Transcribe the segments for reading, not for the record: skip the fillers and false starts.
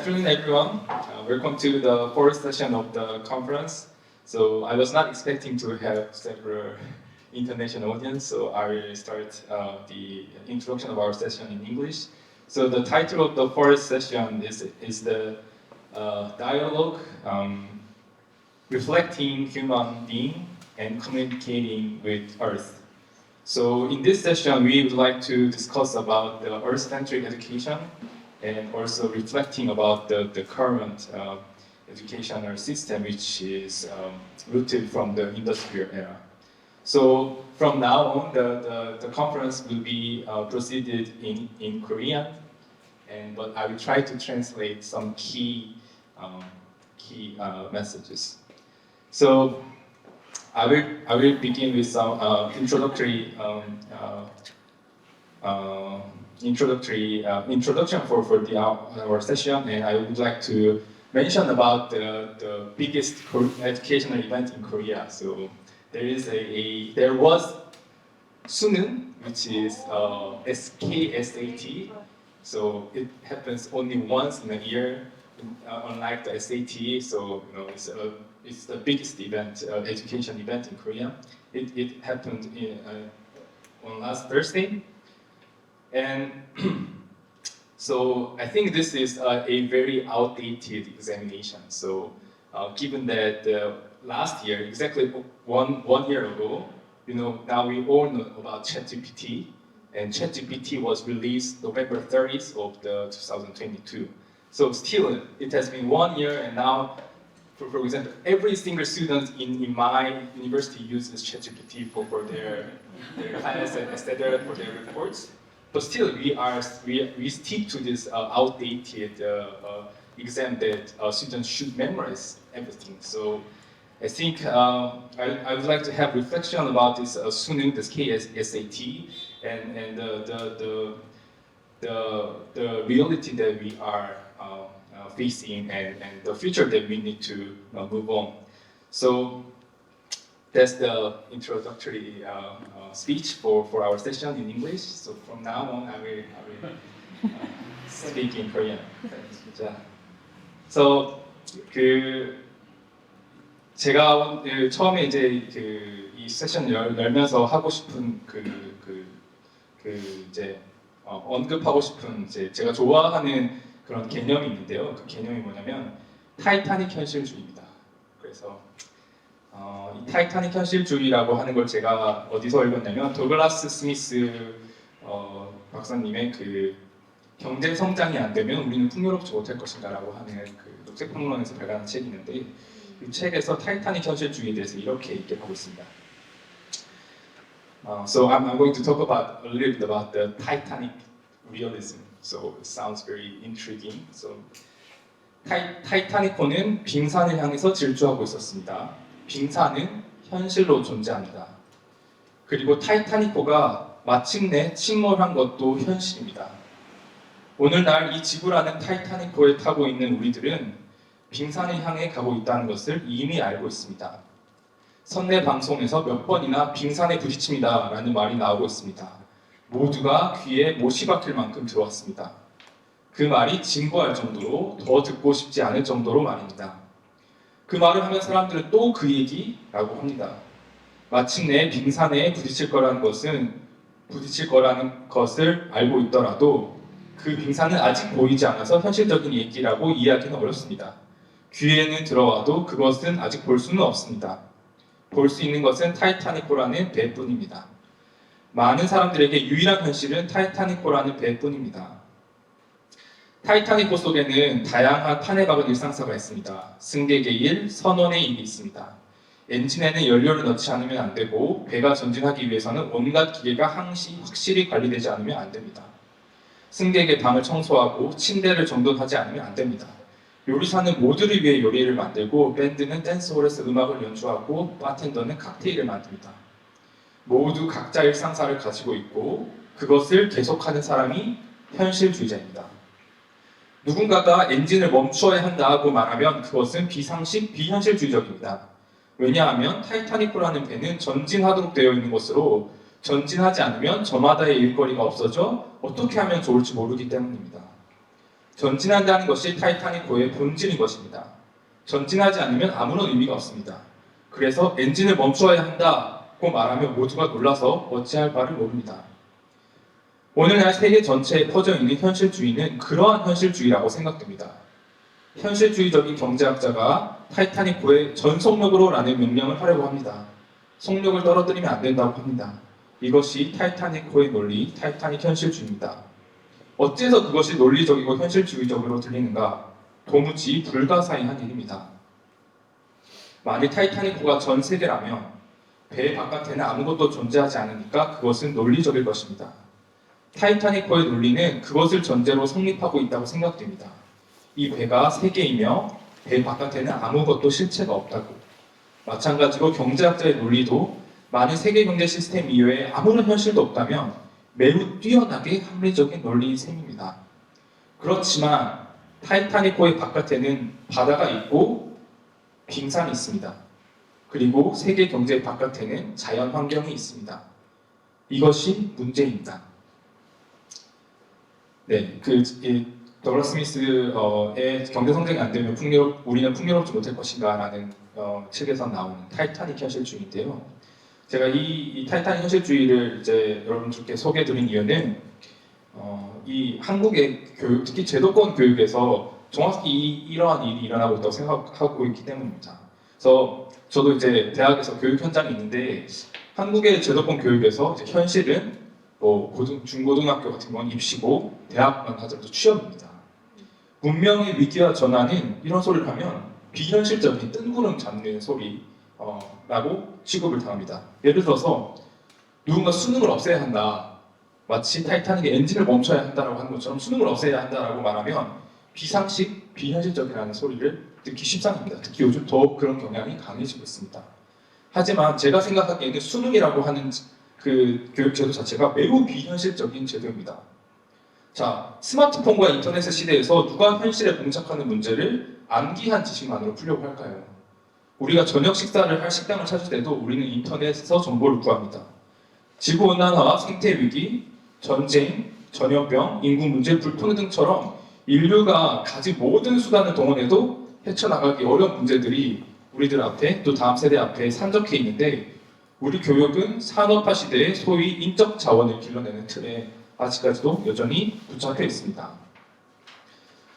afternoon, everyone. Welcome to the fourth session of the conference. So I was not expecting to have several international audience, so I will start the introduction of our session in English. So the title of the fourth session is the dialogue, reflecting human being and communicating with Earth. So in this session, we would like to discuss about the Earth-centric education and also reflecting about the current educational system, which is rooted from the industrial era. So from now on, the conference will be proceeded in Korean, but I will try to translate some key messages. So I will begin with some introduction for our session, and I would like to mention about the biggest educational event in Korea. So there was 수능, which is SKSAT. So it happens only once in a year, unlike the SAT. So it's the biggest event, education event in Korea. It happened on last Thursday. And so I think this is a very outdated examination. So given that last year, exactly one year ago, now we all know about ChatGPT, and ChatGPT was released November 30th of 2022. So still, it has been 1 year, and now, for example, every single student in my university uses ChatGPT for their class and etc. for their reports. But still, we stick to this outdated exam that students should memorize everything. So I think I would like to have reflection about this 수능, this KSAT, and the reality that we are facing and the future that we need to move on. So that's the introductory speech for our session in English. So from now on, I will speak in Korean. So 제가 처음에 이제 이 세션 열면서 하고 싶은 이제 언급하고 싶은 이제 제가 좋아하는 그런 개념이 있는데요. 그 개념이 뭐냐면 타이타닉 현실주의입니다. 그래서 이 타이타닉 현실주의라고 하는 걸 제가 어디서 읽었냐면 더글라스 스미스 박사님의 그 경제 성장이 안 되면 우리는 풍요롭지 못할 것인가라고 하는 그 녹색평론에서 발간한 책이 있는데 이 책에서 타이타닉 현실주의에 대해서 이렇게 얘기하고 있습니다. So I'm going to talk about a little bit about the Titanic realism. So it sounds very intriguing. So 타이타닉호는 빙산을 향해서 질주하고 있었습니다. 빙산은 현실로 존재합니다. 그리고 타이타닉호가 마침내 침몰한 것도 현실입니다. 오늘날 이 지구라는 타이타닉호에 타고 있는 우리들은 빙산을 향해 가고 있다는 것을 이미 알고 있습니다. 선내 방송에서 몇 번이나 빙산에 부딪힙니다 라는 말이 나오고 있습니다. 모두가 귀에 못이 박힐 만큼 들어왔습니다. 그 말이 진부할 정도로 더 듣고 싶지 않을 정도로 말입니다. 그 말을 하면 사람들은 또 그 얘기라고 합니다. 마침내 빙산에 부딪힐 거라는 것을 알고 있더라도 그 빙산은 아직 보이지 않아서 현실적인 얘기라고 이해하기는 어렵습니다. 귀에는 들어와도 그것은 아직 볼 수는 없습니다. 볼 수 있는 것은 타이타닉호라는 배뿐입니다. 많은 사람들에게 유일한 현실은 타이타닉호라는 배뿐입니다. 타이타닉호 속에는 다양한 판에 박은 일상사가 있습니다. 승객의 일, 선원의 일이 있습니다. 엔진에는 연료를 넣지 않으면 안 되고 배가 전진하기 위해서는 온갖 기계가 확실히 관리되지 않으면 안 됩니다. 승객의 방을 청소하고 침대를 정돈하지 않으면 안 됩니다. 요리사는 모두를 위해 요리를 만들고 밴드는 댄스홀에서 음악을 연주하고 바텐더는 칵테일을 만듭니다. 모두 각자 일상사를 가지고 있고 그것을 계속하는 사람이 현실주의자입니다. 누군가가 엔진을 멈추어야 한다고 말하면 그것은 비현실주의적입니다. 왜냐하면 타이타닉호라는 배는 전진하도록 되어 있는 것으로 전진하지 않으면 저마다의 일거리가 없어져 어떻게 하면 좋을지 모르기 때문입니다. 전진한다는 것이 타이타닉호의 본질인 것입니다. 전진하지 않으면 아무런 의미가 없습니다. 그래서 엔진을 멈추어야 한다고 말하면 모두가 놀라서 어찌할 바를 모릅니다. 오늘날 세계 전체에 퍼져 있는 현실주의는 그러한 현실주의라고 생각됩니다. 현실주의적인 경제학자가 타이타닉호의 전 속력으로라는 명령을 하려고 합니다. 속력을 떨어뜨리면 안 된다고 합니다. 이것이 타이타닉호의 논리, 타이타닉 현실주의입니다. 어째서 그것이 논리적이고 현실주의적으로 들리는가? 도무지 불가사의한 일입니다. 만일 타이타닉호가 전 세계라면 배 바깥에는 아무것도 존재하지 않으니까 그것은 논리적일 것입니다. 타이타닉호의 논리는 그것을 전제로 성립하고 있다고 생각됩니다. 이 배가 세계이며 배 바깥에는 아무것도 실체가 없다고. 마찬가지로 경제학자의 논리도 만일 세계 경제 시스템 이외에 아무런 현실도 없다면 매우 뛰어나게 합리적인 논리인 셈입니다. 그렇지만 타이타닉호의 바깥에는 바다가 있고 빙산이 있습니다. 그리고 세계 경제 바깥에는 자연 환경이 있습니다. 이것이 문제입니다. 네, 더글라 스미스의 경제 성장이 안 되면 우리는 풍요롭지 못할 것인가라는 책에서 나오는 타이타닉 현실주의인데요. 제가 이 타이타닉 현실주의를 이제 여러분들께 소개해드린 이유는 이 한국의 교육, 특히 제도권 교육에서 정확히 이러한 일이 일어나고 있다고 생각하고 있기 때문입니다. 그래서 저도 이제 대학에서 교육 현장에 있는데 한국의 제도권 교육에서 이제 현실은 중고등학교 같은 건 입시고 대학만 하더라도 취업입니다. 문명의 위기와 전환은 이런 소리를 하면 비현실적인 뜬구름 잡는 소리라고 취급을 당합니다. 예를 들어서 누군가 수능을 없애야 한다. 마치 타이타닉의 엔진을 멈춰야 한다라고 하는 것처럼 수능을 없애야 한다라고 말하면 비상식, 비현실적이라는 소리를 듣기 십상입니다. 특히 요즘 더욱 그런 경향이 강해지고 있습니다. 하지만 제가 생각하기에는 수능이라고 하는 그 교육제도 자체가 매우 비현실적인 제도입니다. 자, 스마트폰과 인터넷의 시대에서 누가 현실에 봉착하는 문제를 암기한 지식만으로 풀려고 할까요? 우리가 저녁 식사를 할 식당을 찾을 때도 우리는 인터넷에서 정보를 구합니다. 지구온난화와 생태위기, 전쟁, 전염병, 인구 문제, 불평등처럼 인류가 가진 모든 수단을 동원해도 헤쳐나가기 어려운 문제들이 우리들 앞에 또 다음 세대 앞에 산적해 있는데 우리 교육은 산업화 시대의 소위 인적 자원을 길러내는 틀에 아직까지도 여전히 붙잡혀 있습니다.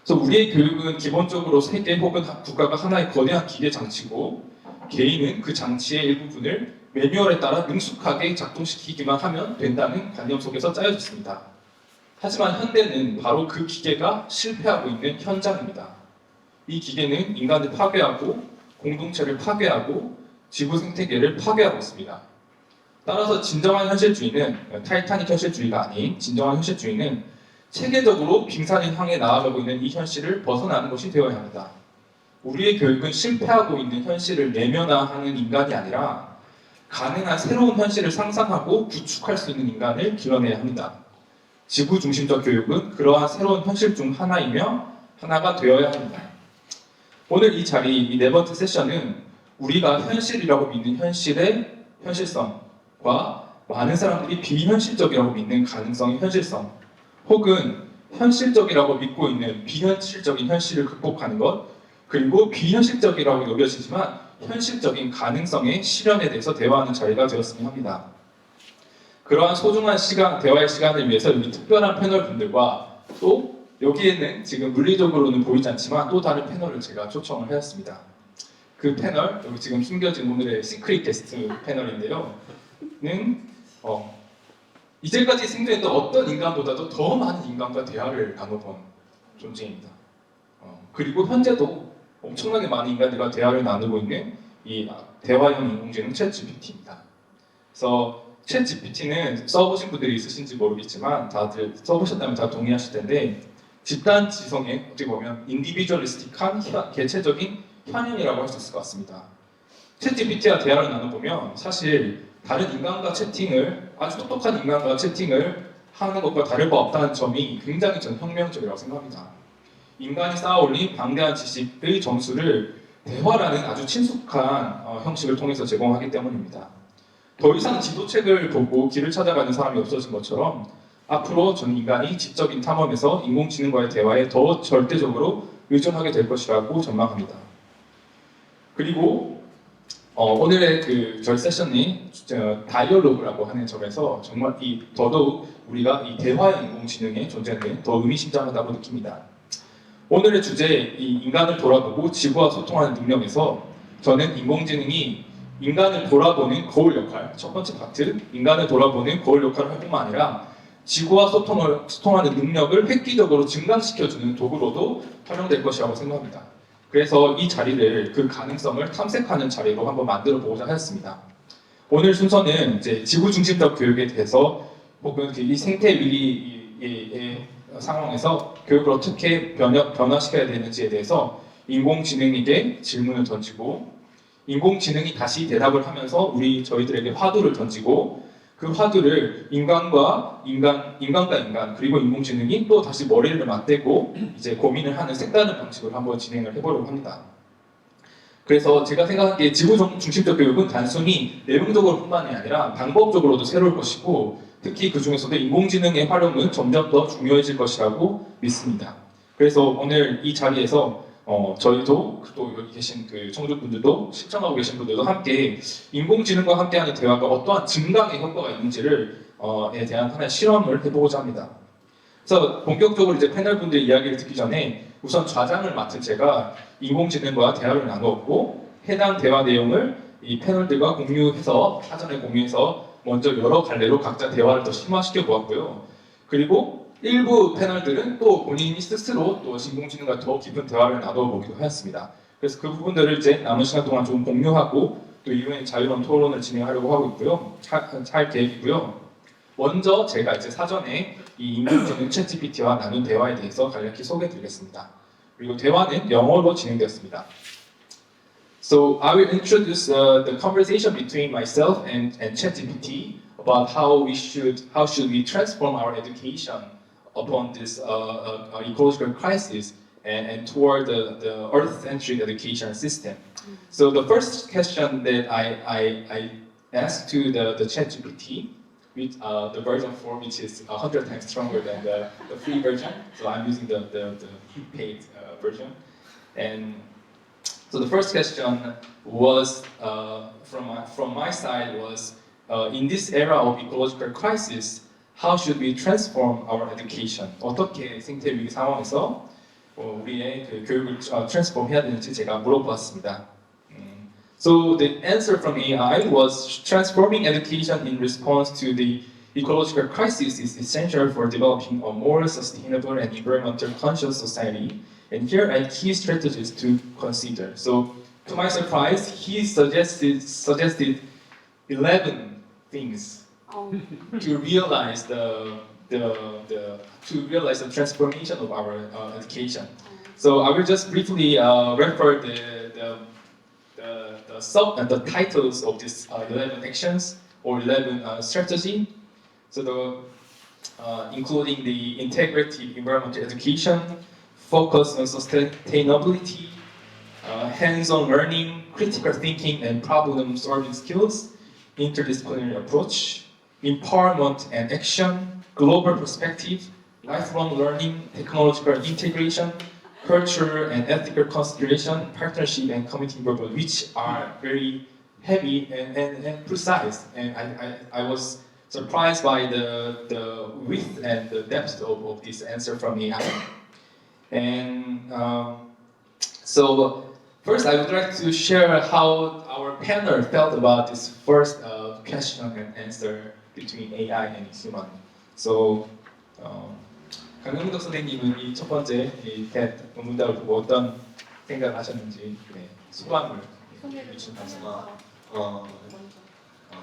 그래서 우리의 교육은 기본적으로 세계 혹은 국가가 하나의 거대한 기계 장치고 개인은 그 장치의 일부분을 매뉴얼에 따라 능숙하게 작동시키기만 하면 된다는 관념 속에서 짜여졌습니다. 하지만 현대는 바로 그 기계가 실패하고 있는 현장입니다. 이 기계는 인간을 파괴하고 공동체를 파괴하고 지구 생태계를 파괴하고 있습니다. 따라서 진정한 현실주의는 타이타닉 현실주의가 아닌 진정한 현실주의는 체계적으로 빙산을 향해 나아가고 있는 이 현실을 벗어나는 것이 되어야 합니다. 우리의 교육은 실패하고 있는 현실을 내면화하는 인간이 아니라 가능한 새로운 현실을 상상하고 구축할 수 있는 인간을 길러내야 합니다. 지구 중심적 교육은 그러한 새로운 현실 중 하나이며 하나가 되어야 합니다. 오늘 이 자리, 이 네 번째 세션은 우리가 현실이라고 믿는 현실의 현실성과 많은 사람들이 비현실적이라고 믿는 가능성의 현실성 혹은 현실적이라고 믿고 있는 비현실적인 현실을 극복하는 것 그리고 비현실적이라고 여겨지지만 현실적인 가능성의 실현에 대해서 대화하는 자리가 되었으면 합니다. 그러한 소중한 대화의 시간을 위해서 여기 특별한 패널 분들과 또 여기에는 지금 물리적으로는 보이지 않지만 또 다른 패널을 제가 초청을 하였습니다. 그 패널, 여기 지금 숨겨진 오늘의 시크릿 게스트 패널인데요. 이제까지 생존했던 어떤 인간보다도 더 많은 인간과 대화를 나눠본 존재입니다. 그리고 현재도 엄청나게 많은 인간들과 대화를 나누고 있는 이 대화형 인공지능 챗GPT입니다. 그래서 챗GPT는 써보신 분들이 있으신지 모르겠지만 다들 써보셨다면 다 동의하실 텐데 집단 지성의 어떻게 보면 인디비주얼리스틱한 개체적인 현현이라고 할 수 있을 것 같습니다. 챗GPT와 대화를 나눠보면 사실 다른 인간과 채팅을 아주 똑똑한 인간과 채팅을 하는 것과 다를 바 없다는 점이 굉장히 전 혁명적이라고 생각합니다. 인간이 쌓아올린 방대한 지식의 정수를 대화라는 아주 친숙한 형식을 통해서 제공하기 때문입니다. 더 이상 지도책을 보고 길을 찾아가는 사람이 없어진 것처럼 앞으로 저는 인간이 지적인 탐험에서 인공지능과의 대화에 더 절대적으로 의존하게 될 것이라고 전망합니다. 그리고 오늘의 저희 세션이 다이얼로그라고 하는 점에서 정말 더더욱 우리가 이 대화의 인공지능의 존재는 더 의미심장하다고 느낍니다. 오늘의 주제, 이 인간을 돌아보고 지구와 소통하는 능력에서 저는 인공지능이 인간을 돌아보는 거울 역할, 첫 번째 파트, 인간을 돌아보는 거울 역할을 할 뿐만 아니라 지구와 소통하는 능력을 획기적으로 증강시켜주는 도구로도 활용될 것이라고 생각합니다. 그래서 이 자리를, 그 가능성을 탐색하는 자리로 한번 만들어 보고자 하였습니다. 오늘 순서는 이제 지구 중심적 교육에 대해서 혹은 이 생태 위기의 상황에서 교육을 어떻게 변화시켜야 되는지에 대해서 인공지능에게 질문을 던지고 인공지능이 다시 대답을 하면서 저희들에게 화두를 던지고 그 화두를 인간과 인간 그리고 인공지능이 또 다시 머리를 맞대고 이제 고민을 하는 색다른 방식으로 한번 진행을 해보려고 합니다. 그래서 제가 생각하기에 지구 중심적 교육은 단순히 내용적으로뿐만이 아니라 방법적으로도 새로울 것이고 특히 그 중에서도 인공지능의 활용은 점점 더 중요해질 것이라고 믿습니다. 그래서 오늘 이 자리에서 저희도 또 여기 계신 청중분들도 시청하고 계신 분들도 함께 인공지능과 함께하는 대화가 어떠한 증강의 효과가 있는지를 에 대한 하나의 실험을 해보고자 합니다. 그래서 본격적으로 이제 패널 분들의 이야기를 듣기 전에 우선 좌장을 맡은 제가 인공지능과 대화를 나누었고 해당 대화 내용을 이 패널들과 사전에 공유해서 먼저 여러 갈래로 각자 대화를 더 심화시켜 보았고요. 그리고 일부 패널들은 또 본인이 스스로 또 인공지능과 더 깊은 대화를 나눠보기도 하였습니다. 그래서 그 부분들을 이제 남은 시간 동안 좀 공유하고 또 이후에 자유로운 토론을 진행하려고 하고 있고요. 할 계획이고요. 먼저 제가 이제 사전에 이 인공지능 챗GPT와 나눈 대화에 대해서 간략히 소개해드리겠습니다. 그리고 대화는 영어로 진행되었습니다. So I will introduce the conversation between myself and ChatGPT about how should we transform our education upon this ecological crisis and toward the Earth-centric education system. So the first question that I asked to the ChatGPT, with the version 4, which is 100 times stronger than the free version. So I'm using the paid version. And so the first question was from my side was in this era of ecological crisis, how should we transform our education? 어떻게 생태 위기 상황에서 우리의 교육을 transform 해야 되는지 제가 물어보았습니다. So the answer from AI was transforming education in response to the ecological crisis is essential for developing a more sustainable and environmental conscious society. And here are key strategies to consider. So to my surprise, he suggested 11 things to realize the transformation of our education. So I will just briefly refer the titles of these 11 actions or 11 strategy. So including the integrative environmental education, focus on sustainability, hands-on learning, critical thinking and problem-solving skills, interdisciplinary approach, empowerment and action, global perspective, lifelong learning, technological integration, cultural and ethical consideration, partnership and community involvement, which are very heavy and precise. And I was surprised by the width and the depth of this answer from AI. And so first I would like to share how our panel felt about this first question and answer between AI and human. So 강영덕 선생님은 이 첫 번째 문답을 보고 어떤 생각을 하셨는지 소감을 해주시면 감사합니다.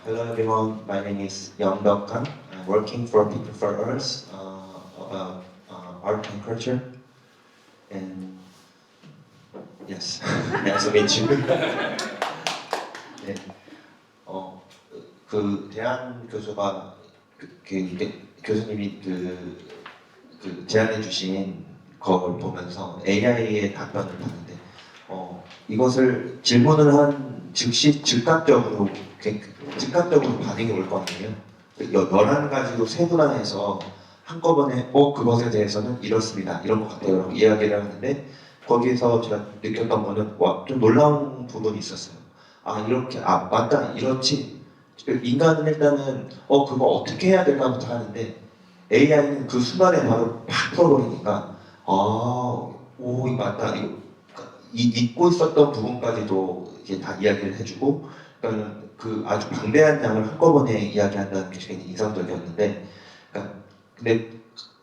Hello everyone, my name is Young Dok Kang. I'm working for People for Earth about art and culture. And yes, nice to meet you. 네, 그 대한 교수가 교수님이 제안해 주신 걸 보면서 AI의 답변을 봤는데 이것을 질문을 한 즉시 즉각적으로 반응이 올 거 아니에요. 11가지로 세분화해서 한꺼번에 그것에 대해서는 이렇습니다. 이런 것 같아요. 라고 이야기를 하는데 거기서 제가 느꼈던 거는 좀 놀라운 부분이 있었어요. 아 이렇게 맞다 이렇지. 인간은 일단은 그거 어떻게 해야 될까부터 하는데 AI는 그 순간에 바로 팍 풀어버리니까 오 맞다 이거 잊고 있었던 부분까지도 이제 다 이야기를 해주고 그러니까 그 아주 방대한 양을 한꺼번에 이야기한다는 게 굉장히 인상적이었는데 그러니까 근데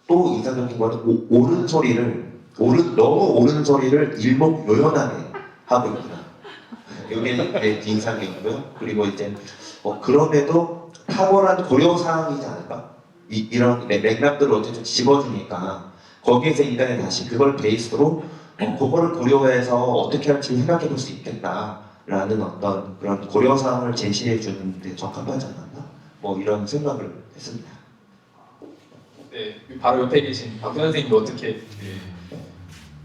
또 인상적인 거는 옳은 소리를 너무 옳은 소리를 일목요연하게 하고 있구나. 이게 내 인상이었고요. 그리고 이제 그럼에도 탁월한 고려사항이지 않을까? 이런 맥락들을 어쨌든 집어주니까 거기에서 인간이 다시 그걸 베이스로 그거를 고려해서 어떻게 할지 생각해 볼 수 있겠다라는 어떤 그런 고려사항을 제시해 주는데 적합하지 않았나? 뭐 이런 생각을 했습니다. 네, 바로 옆에 계신 박근 선생님도 어떻게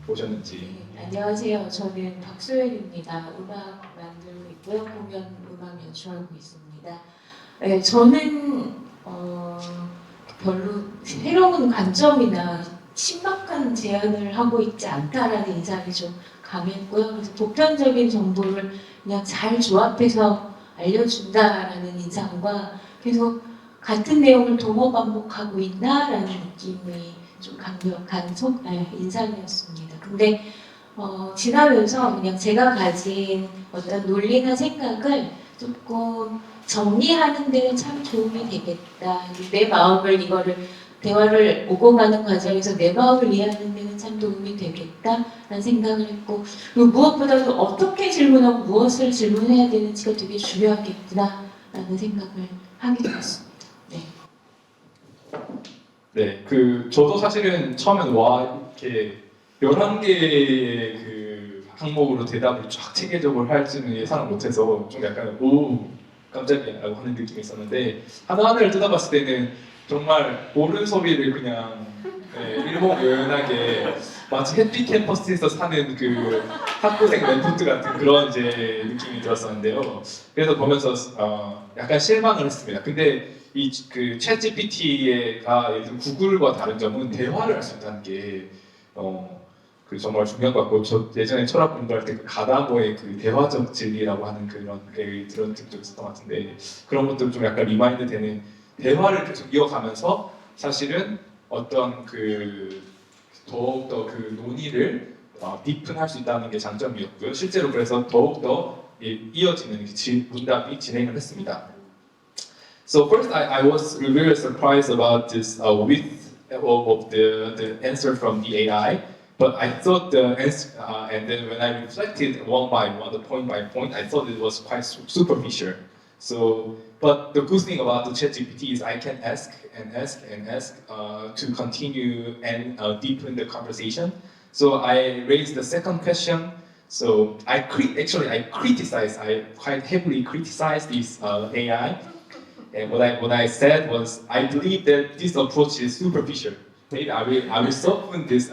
보셨는지. 네, 안녕하세요. 저는 박소연입니다. 음악 만들고 있고요. 공연 음악 연출하고 있습니다. 네, 저는 별로 새로운 관점이나 신박한 제안을 하고 있지 않다라는 인상이 좀 강했고요. 그래서 보편적인 정보를 그냥 잘 조합해서 알려준다라는 인상과 계속 같은 내용을 도모 반복하고 있나라는 느낌이 좀 강력한 인상이었습니다. 근데 지나면서 그냥 제가 가진 어떤 논리나 생각을 조금 정리하는 데는 참 도움이 되겠다. 내 마음을 이거를 대화를 오고 가는 과정에서 내 마음을 이해하는 데는 참 도움이 되겠다라는 생각을 했고 그리고 무엇보다도 어떻게 질문하고 무엇을 질문해야 되는지가 되게 중요하겠구나라는 생각을 하게 되었습니다. 네. 네, 저도 사실은 처음엔 이렇게 11개의 그 항목으로 대답을 쫙 체계적으로 할 줄은 예상을 못해서 좀 약간 깜짝이야 라고 하는 느낌이 있었는데 하나하나를 뜯어봤을 때는 정말 옳은 소리를 그냥 일목요연하게 마치 해피 캠퍼스에서 사는 그 학부생 랩포트 같은 그런 이제 느낌이 들었었는데요. 그래서 보면서 약간 실망을 했습니다. 근데 그 챗GPT가 예를 들어 구글과 다른 점은 대화를 할 수 있다는 게 그 정말 중요한 것 같고 저 예전에 철학 공부할 때 그 가다모의 그 대화적 진리라고 하는 그런 얘기 들은 적도 있었던 것 같은데 그런 것도 좀 약간 리마인드 되는 대화를 계속 이어가면서 사실은 어떤 그 더욱더 그 논의를 디픈할 수 있다는 게 장점이었고요. 실제로 그래서 더욱더 이어지는 문답이 진행을 했습니다. So first, I was really surprised about this width of the answer from the AI. But I thought the answer, and then when I reflected one by one, the point by point, I thought it was quite superficial. So, but the good thing about the ChatGPT is I can ask and ask and ask to continue and deepen the conversation. So I raised the second question. So I quite heavily criticized this AI. And what I said was, I believe that this approach is superficial. Maybe I will soften this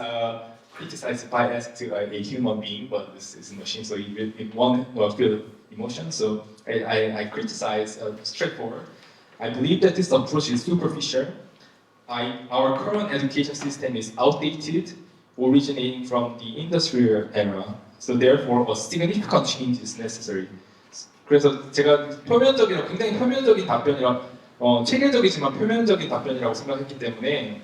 criticize if I ask to a human being, but this is a machine, so it won't feel emotion. So I criticize straightforward. I believe that this approach is superficial. Our current education system is outdated, originating from the industrial era. So therefore, a significant change is necessary. 그래서 제가 굉장히 표면적인 답변이라 체계적이지만 표면적인 답변이라고 생각했기 때문에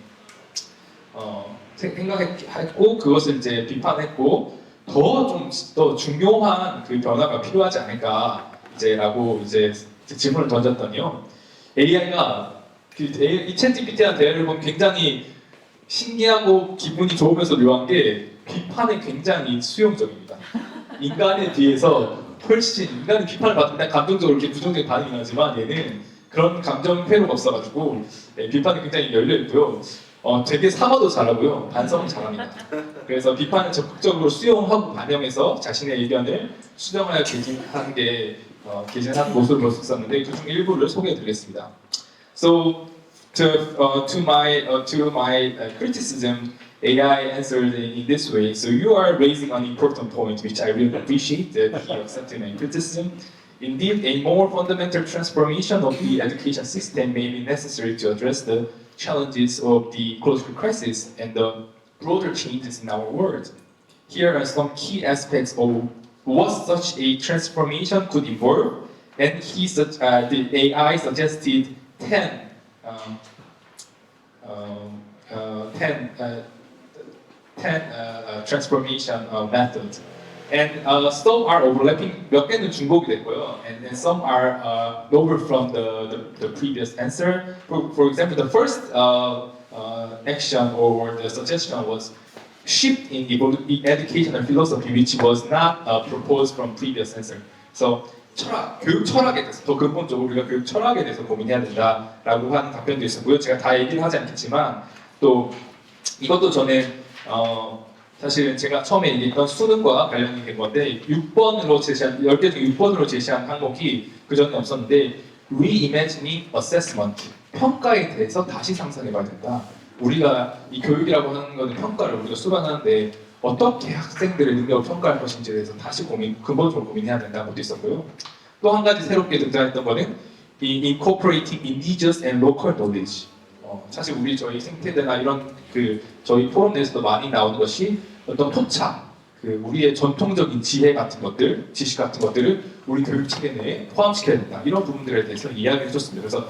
생각했고 그것을 이제 비판했고 더 중요한 그 변화가 필요하지 않을까 이제라고 이제 질문을 던졌더니요. AI가 이 챗GPT랑 대화를 보면 굉장히 신기하고 기분이 좋으면서 묘한 게 비판에 굉장히 수용적입니다. 인간에 비해서 훨씬 인간은 비판을 받을 때 감정적으로 이렇게 부정적인 반응이 나지만 얘는 그런 감정 회로가 없어가지고 비판이 굉장히 열려 있고요. 되게 사과도 잘하고요. 반성은 잘합니다. 그래서 비판을 적극적으로 수용하고 반영해서 자신의 의견을 수정하여 개진한 모습을 볼 수 있었는데 그중 일부를 소개해드리겠습니다. So to my criticism, AI answered in this way. So you are raising an important point, which I really appreciate that he accepted my criticism. Indeed, a more fundamental transformation of the education system may be necessary to address the challenges of the ecological crisis and the broader changes in our world. Here are some key aspects of what such a transformation could involve, and the AI suggested 10 um, 10 transformation methods. And some are overlapping, 몇 개는 중복이 됐고요. And some are over from the previous answer. For example, the first action or the suggestion was shift in educational philosophy, which was not proposed from previous answer. So 교육 철학에 대해서 더 근본적으로 우리가 교육 철학에 대해서 고민해야 된다라고 하는 답변도 있었고요. 제가 다 얘기를 하지 않겠지만 또 이것도 저는 사실은 제가 처음에 얘기했던 수능과 관련이 된 건데 6번으로 제시한 10개 중 6번으로 제시한 항목이 그 전에 없었는데 reimagining assessment 평가에 대해서 다시 상상해봐야 된다. 우리가 이 교육이라고 하는 거는 평가를 우리가 수반하는데 어떻게 학생들의 능력을 평가할 것인지에 대해서 다시 근본적으로 고민해야 된다는 것도 있었고요. 또 한 가지 새롭게 등장했던 거는 이 incorporating indigenous and local knowledge. 사실 저희 생태대나 이런 저희 포럼 내에서도 많이 나오는 것이 어떤 토착, 우리의 전통적인 지혜 같은 것들, 지식 같은 것들을 우리 교육 체계 내에 포함시켜야 된다. 이런 부분들에 대해서 이야기를 해줬습니다.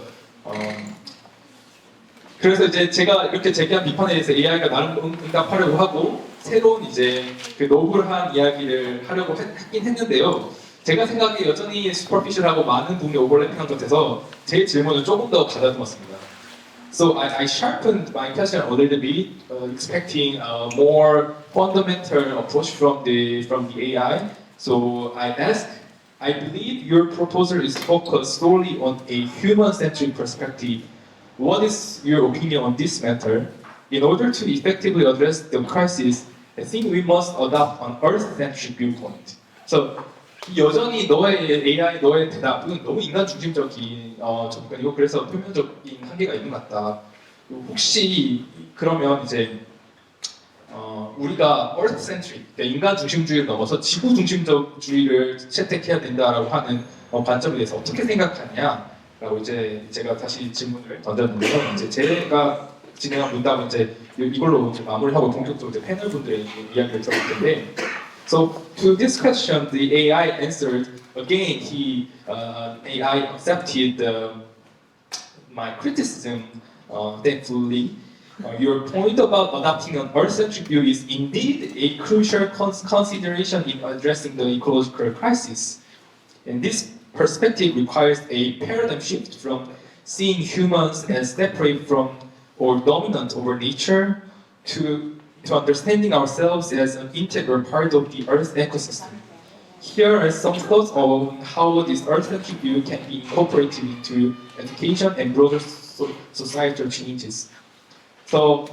그래서 이제 제가 이렇게 제기한 비판에 대해서 AI가 나름 응답하려고 하고 새로운 이제 노블한 이야기를 하려고 했긴 했는데요. 제가 생각에 여전히 슈퍼피셜하고 많은 부분이 오버래핑한 것 같아서 제 질문을 조금 더 가다듬었습니다. So I sharpened my question a little bit, expecting a more fundamental approach from the AI. So I asked, I believe your proposal is focused solely on a human-centric perspective. What is your opinion on this matter? In order to effectively address the crisis, I think we must adopt an Earth-centric viewpoint. So 여전히 너의 대답은 너무 인간 중심적인 접근이고 그래서 표면적인 한계가 있는 것 같다. 혹시 그러면 이제 우리가 Earth-centric, 그러니까 인간 중심주의를 넘어서 지구 중심주의를 채택해야 된다라고 하는 관점에 대해서 어떻게 생각하냐라고 이제 제가 다시 질문을 던졌는데요. 이제 제가 진행한 문답은 이제 이걸로 이제 마무리하고 본격적으로 이제 패널 분들의 이야기를 들어볼 텐데. So to this question, the AI answered again. AI accepted my criticism, thankfully. Your point about adopting an Earth-centric view is indeed a crucial consideration in addressing the ecological crisis. And this perspective requires a paradigm shift from seeing humans as separate from or dominant over nature to understanding ourselves as an integral part of the Earth ecosystem. Here are some thoughts on how this Earth-centric view can be incorporated into education and broader societal changes. So,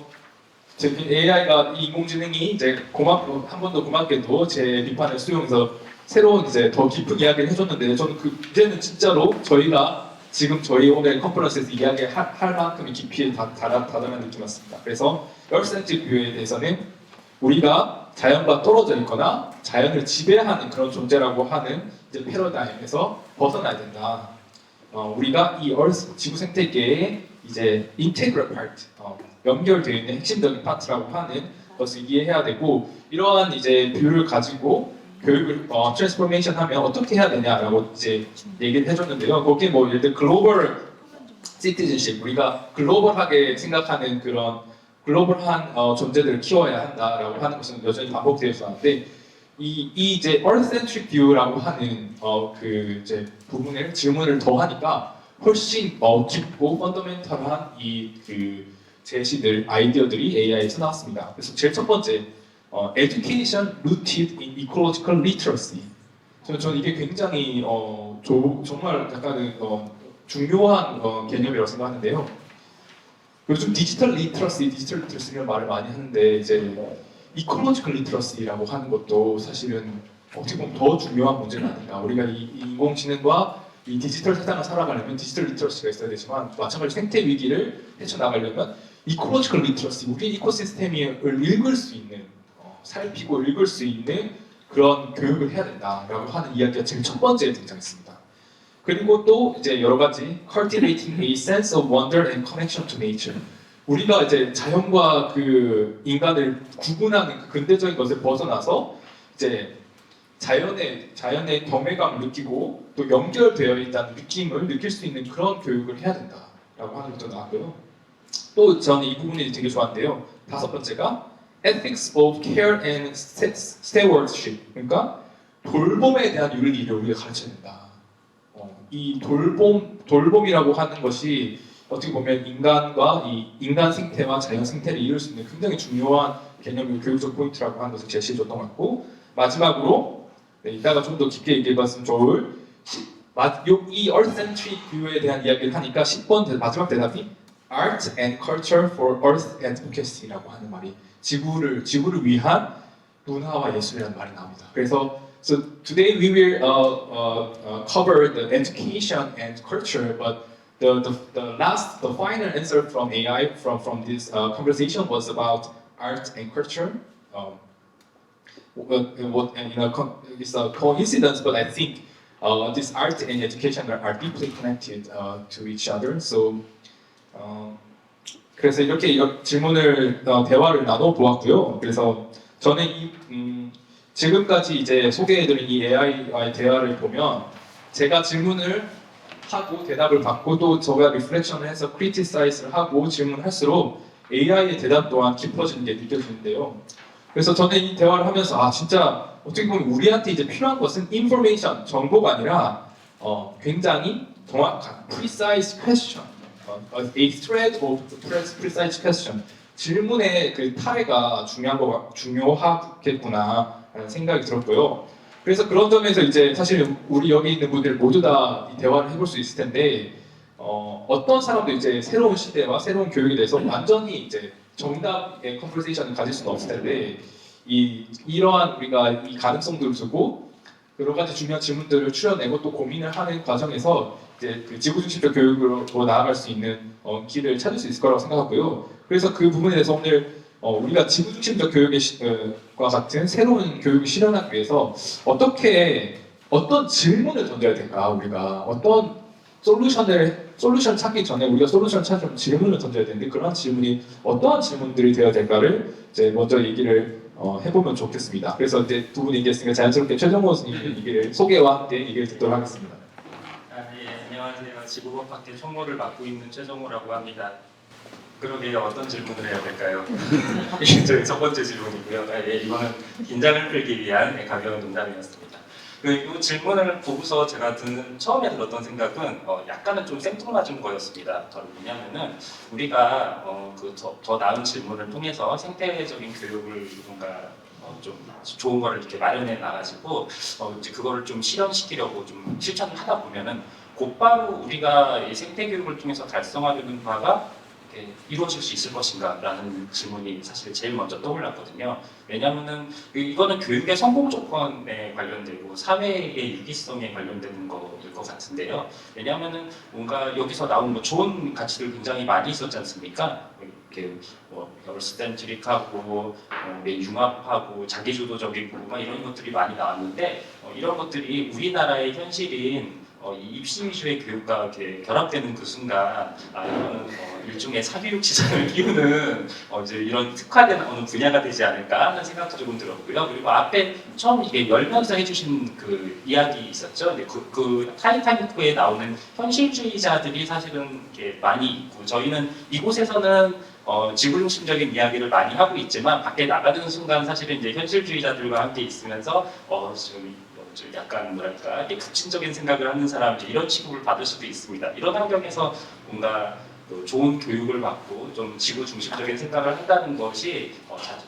AI가 인공지능이 이제 한 번 더 고맙게도 제 비판을 수용해서 새로운 이제 더 깊은 이야기를 해줬는데 저는 이제는 진짜로 저희가 지금 저희 오늘 컨퍼런스에서 이야기할 만큼의 깊이에 다다른 느낌이었습니다. 그래서 Earth-centric 뷰에 대해서는 우리가 자연과 떨어져 있거나 자연을 지배하는 그런 존재라고 하는 이제 패러다임에서 벗어나야 된다. 우리가 이 Earth 지구 생태계의 이제 integral part, 연결되어 있는 핵심적인 파트라고 하는 것을 이해해야 되고 이러한 이제 뷰를 가지고 교육을 트랜스포메이션 하면 어떻게 해야 되냐라고 이제 얘기를 해줬는데요. 거기에 뭐 예를 들어 글로벌 시티즌십, 우리가 글로벌하게 생각하는 그런 글로벌한 존재들을 키워야 한다라고 하는 것은 여전히 반복되어서 하는데 이 이제 Earth-centric view라고 하는 이제 질문을 더 하니까 훨씬 깊고 펀더멘털한 제시들, 아이디어들이 AI에서 나왔습니다. 그래서 제일 첫 번째, education rooted in ecological literacy. 저는 이게 굉장히 정말 약간은 중요한 개념이라고 생각하는데요. 요즘 디지털 리터러시라는 말을 많이 하는데 이제 이콜로지컬 리터러시라고 하는 것도 사실은 어떻게 보면 더 중요한 문제는 아닌가. 우리가 이 인공지능과 이 디지털 세상을 살아가려면 디지털 리터러시가 있어야 되지만 마찬가지로 생태 위기를 헤쳐나가려면 이콜로지컬 리터러시, 우리 이코시스템을 읽을 수 있는, 살피고 읽을 수 있는 그런 교육을 해야 된다라고 하는 이야기가 제일 첫 번째에 등장했습니다. 그리고 또 이제 여러 가지 cultivating a sense of wonder and connection to nature. 우리가 이제 자연과 그 인간을 구분하는 그 근대적인 것을 벗어나서 이제 자연의 경외감을 느끼고 또 연결되어 있다는 느낌을 느낄 수 있는 그런 교육을 해야 된다라고 하는 것도 나왔고요. 또 저는 이 부분이 되게 좋았는데요. 다섯 번째가 Ethics of Care and Stewardship. 그러니까 돌봄에 대한 윤리를 우리가 가르쳐야 된다. 이 돌봄이라고 하는 것이 어떻게 보면 인간과 이 인간 생태와 자연 생태를 이룰 수 있는 굉장히 중요한 개념의 교육적 포인트라고 하는 것을 제시해줬던 것 같고 마지막으로 이따가 좀 더 깊게 얘기해봤으면 좋을 이 Earth-centric 뷰에 대한 이야기를 하니까 10번 마지막 대답이 Art and Culture for Earth Advocacy라고 하는 말이 지구를 위한 문화와 예술이라는 말이 나옵니다. 그래서 So today we will cover the education and culture, but the final answer from AI from this conversation was about art and culture. It's a coincidence, but I think this art and education are deeply connected to each other. So 그래서 이렇게 질문을 대화를 나눠 보았고요. 그래서 저는 지금까지 이제 소개해드린 이 AI와의 대화를 보면 제가 질문을 하고 대답을 받고 또 제가 리플렉션을 해서 크리티사이즈를 하고 질문할수록 AI의 대답 또한 깊어지는 게 느껴지는데요. 그래서 저는 이 대화를 하면서 진짜 어떻게 보면 우리한테 이제 필요한 것은 인포메이션, 정보가 아니라 굉장히 정확한 precise question, a thread of precise question. 질문의 그 타래가 중요하겠구나 라는 생각이 들었고요. 그래서 그런 점에서 이제 사실 우리 여기 있는 분들 모두 다 이 대화를 해볼 수 있을 텐데 어떤 사람도 이제 새로운 시대와 새로운 교육에 대해서 완전히 이제 정답의 컨버세이션을 가질 수는 없을 텐데 이러한 우리가 이 가능성들을 두고 여러 가지 중요한 질문들을 추려내고 또 고민을 하는 과정에서 이제 그 지구 중심적 교육으로 나아갈 수 있는 길을 찾을 수 있을 거라고 생각하고요. 그래서 그 부분에 대해서 오늘 우리가 지구 중심적 교육과 같은 새로운 교육을 실현하기 위해서 어떤 질문을 던져야 될까? 우리가 어떤 솔루션 찾기 전에 우리가 솔루션을 찾으면 질문을 던져야 되는데 그런 질문이 어떠한 질문들이 되어야 될까를 이제 먼저 얘기를 해보면 좋겠습니다. 그래서 이제 두 분이 얘기했으니까 자연스럽게 최정호 선생님 얘기를 소개와 함께 얘기를 듣도록 하겠습니다. 네, 안녕하세요. 지구법학회 총무를 맡고 있는 최정호라고 합니다. 그러게 어떤 질문을 해야 될까요? 이게 저희 첫 번째 질문이고요. 이거는 긴장을 풀기 위한 가벼운 농담이었습니다. 이 질문을 보고서 제가 처음에 들었던 생각은 약간은 좀 생뚱맞은 거였습니다. 왜냐하면은 우리가 더 나은 질문을 통해서 생태적인 교육을 뭔가 좀 좋은 거를 이렇게 마련해 놔가지고 이제 그거를 좀 실현시키려고 좀 실천을 하다 보면은 곧바로 우리가 이 생태 교육을 통해서 달성하려는 바가 이루어질 수 있을 것인가 라는 질문이 사실 제일 먼저 떠올랐거든요. 왜냐하면 이거는 교육의 성공 조건에 관련되고 사회의 유기성에 관련되는 거일 것 같은데요. 왜냐하면 뭔가 여기서 나온 좋은 가치들 굉장히 많이 있었지 않습니까? 이렇게 얼스센트릭하고 융합하고 자기주도적이고 이런 것들이 많이 나왔는데 이런 것들이 우리나라의 현실인 이 입시 위주의 교육과 이렇게 결합되는 그 순간 이거는 일종의 사교육 시장을 띄우는 이제 이런 특화된 어느 분야가 되지 않을까 하는 생각도 조금 들었고요. 그리고 앞에 처음 이게 열면서 해주신 그 이야기 있었죠. 그 타이타닉호에 나오는 현실주의자들이 사실은 이렇게 많이 있고 저희는 이곳에서는 지구 중심적인 이야기를 많이 하고 있지만 밖에 나가는 순간 사실은 이제 현실주의자들과 함께 있으면서 좀 약간 뭐랄까 급진적인 생각을 하는 사람 이런 취급을 받을 수도 있습니다. 이런 환경에서 뭔가 좋은 교육을 받고 좀 지구 중심적인 생각을 한다는 것이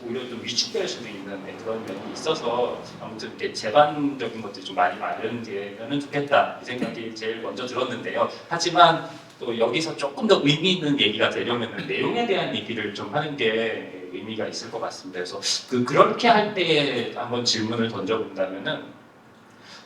오히려 좀 위축될 수도 있는 그런 면이 있어서 아무튼 이렇게 제반적인 것들이 좀 많이 마련되면 좋겠다 이 생각이 제일 먼저 들었는데요. 하지만 또 여기서 조금 더 의미 있는 얘기가 되려면 내용에 대한 얘기를 좀 하는 게 의미가 있을 것 같습니다. 그래서 그렇게 할 때 한번 질문을 던져본다면은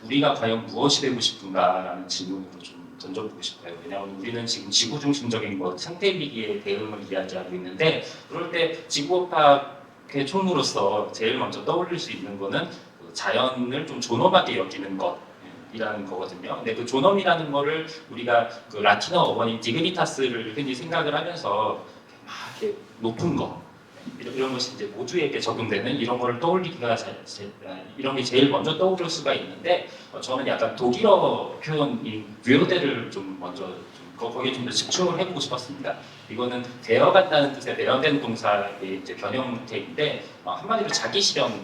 우리가 과연 무엇이 되고 싶은가라는 질문으로 좀 던져보고 싶어요. 왜냐하면 우리는 지금 지구 중심적인 생태 위기에 대응을 이야기하고 있는데 그럴 때 지구업학의 총무로서 제일 먼저 떠올릴 수 있는 거는 자연을 좀 존엄하게 여기는 것이라는 거거든요. 근데 그 존엄이라는 거를 우리가 그 라틴어 어원인 디그니타스를 흔히 생각을 하면서 막 높은 거 이런 것이 이제 모두에게 적용되는 이런 거를 떠올리기가 이런 게 제일 먼저 떠오를 수가 있는데 저는 약간 독일어 표현인 뷰어대를 좀 먼저 거기에 좀 더 집중을 해보고 싶었습니다. 이거는 되어간다는 뜻의 내연된 동사의 이제 변형태인데 한마디로 자기 실현을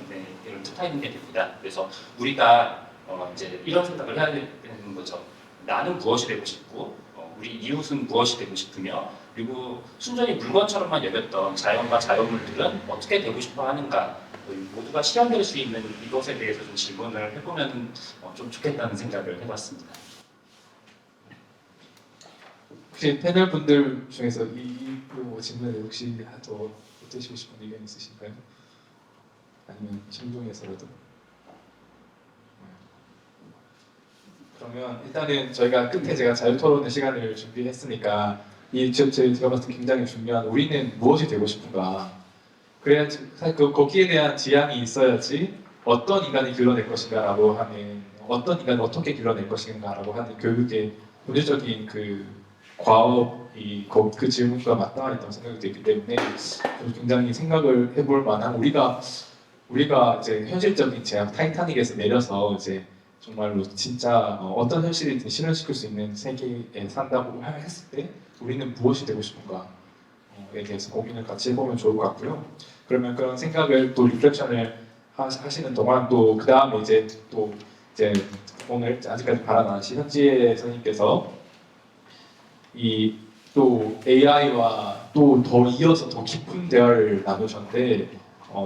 뜻하는 게 됩니다. 그래서 우리가 이제 이런 생각을 해야 되는 거죠. 나는 무엇이 되고 싶고 우리 이웃은 무엇이 되고 싶으며 그리고 순전히 물건처럼만 여겼던 자연과 자연물들은 어떻게 되고 싶어 하는가 모두가 실현될 수 있는 이것에 대해서 좀 질문을 해보면 좀 좋겠다는 생각을 해봤습니다. 혹시 패널 분들 중에서 이 질문에 혹시 더 보태시고 싶은 의견 있으신가요? 아니면 신중에서라도? 그러면 일단은 저희가 끝에 제가 자유토론의 시간을 준비했으니까 제가 봤을 때 굉장히 중요한 우리는 무엇이 되고 싶은가 그래야지 사실 거기에 대한 지향이 있어야지 어떤 인간이 길러낼 것인가라고 하는 어떤 인간을 어떻게 길러낼 것인가라고 하는 교육의 본질적인 그 과업이 그 질문과 맞닿아있다고 생각이 되기 때문에 굉장히 생각을 해볼 만한 우리가 이제 현실적인 제약 타이타닉에서 내려서 이제 정말로 진짜 어떤 현실이든 실현시킬 수 있는 세계에 산다고 했을 때 우리는 무엇이 되고 싶은가에 대해서 고민을 같이 해보면 좋을 것 같고요. 그러면 그런 생각을 또 리플렉션을 하시는 동안 또 그 다음에 이제 오늘 아직까지 발언하신 현지혜 선생님께서 이 또 AI와 또 더 이어서 더 깊은 대화를 나누셨는데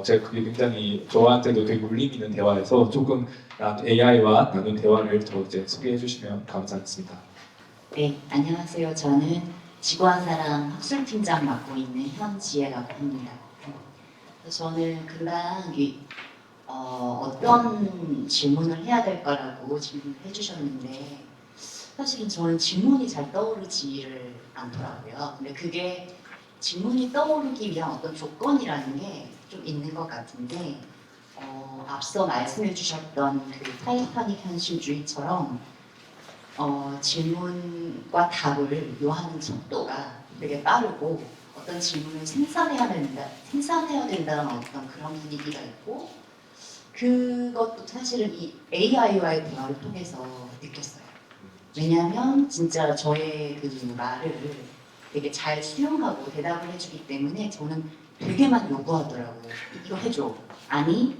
제가 그게 굉장히 저한테도 되게 울림 있는 대화여서 조금 AI와 나눈 대화를 더 이제 소개해 주시면 감사하겠습니다. 네, 안녕하세요. 저는 지구한 사람 학술팀장 맡고 있는 현지혜라고 합니다. 저는 금방 어떤 질문을 해야 될까라고 질문을 해주셨는데 사실은 저는 질문이 잘 떠오르지를 않더라고요. 근데 그게 질문이 떠오르기 위한 어떤 조건이라는 게 좀 있는 것 같은데 앞서 말씀해 주셨던 그 타이타닉 현실주의처럼 질문과 답을 요하는 속도가 되게 빠르고 어떤 질문을 생산해야 된다는 어떤 그런 분위기가 있고 그것도 사실은 이 AI와의 대화를 통해서 느꼈어요. 왜냐하면 진짜 저의 그 말을 되게 잘 수용하고 대답을 해주기 때문에 저는 되게 많이 요구하더라고요. 이거 해줘. 아니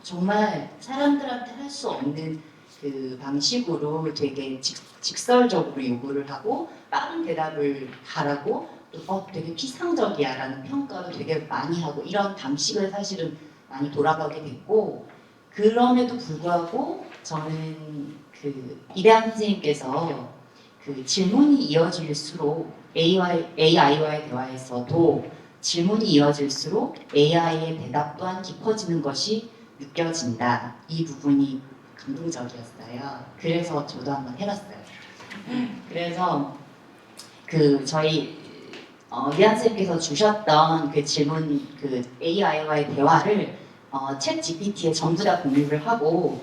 정말 사람들한테 할 수 없는 그 방식으로 되게 직설적으로 요구를 하고 빠른 대답을 하라고 또 되게 피상적이야 라는 평가도 되게 많이 하고 이런 방식을 사실은 많이 돌아가게 됐고 그럼에도 불구하고 저는 그 이대한 선생님께서 그 질문이 이어질수록 AI와의 대화에서도 질문이 이어질수록 AI의 대답 또한 깊어지는 것이 느껴진다. 이 부분이 감동적이었어요. 그래서 저도 한번 해봤어요. 그래서 그 저희 리안 쌤께서 주셨던 그 질문 그 AI와의 대화를 챗 GPT에 전부 다 공유를 하고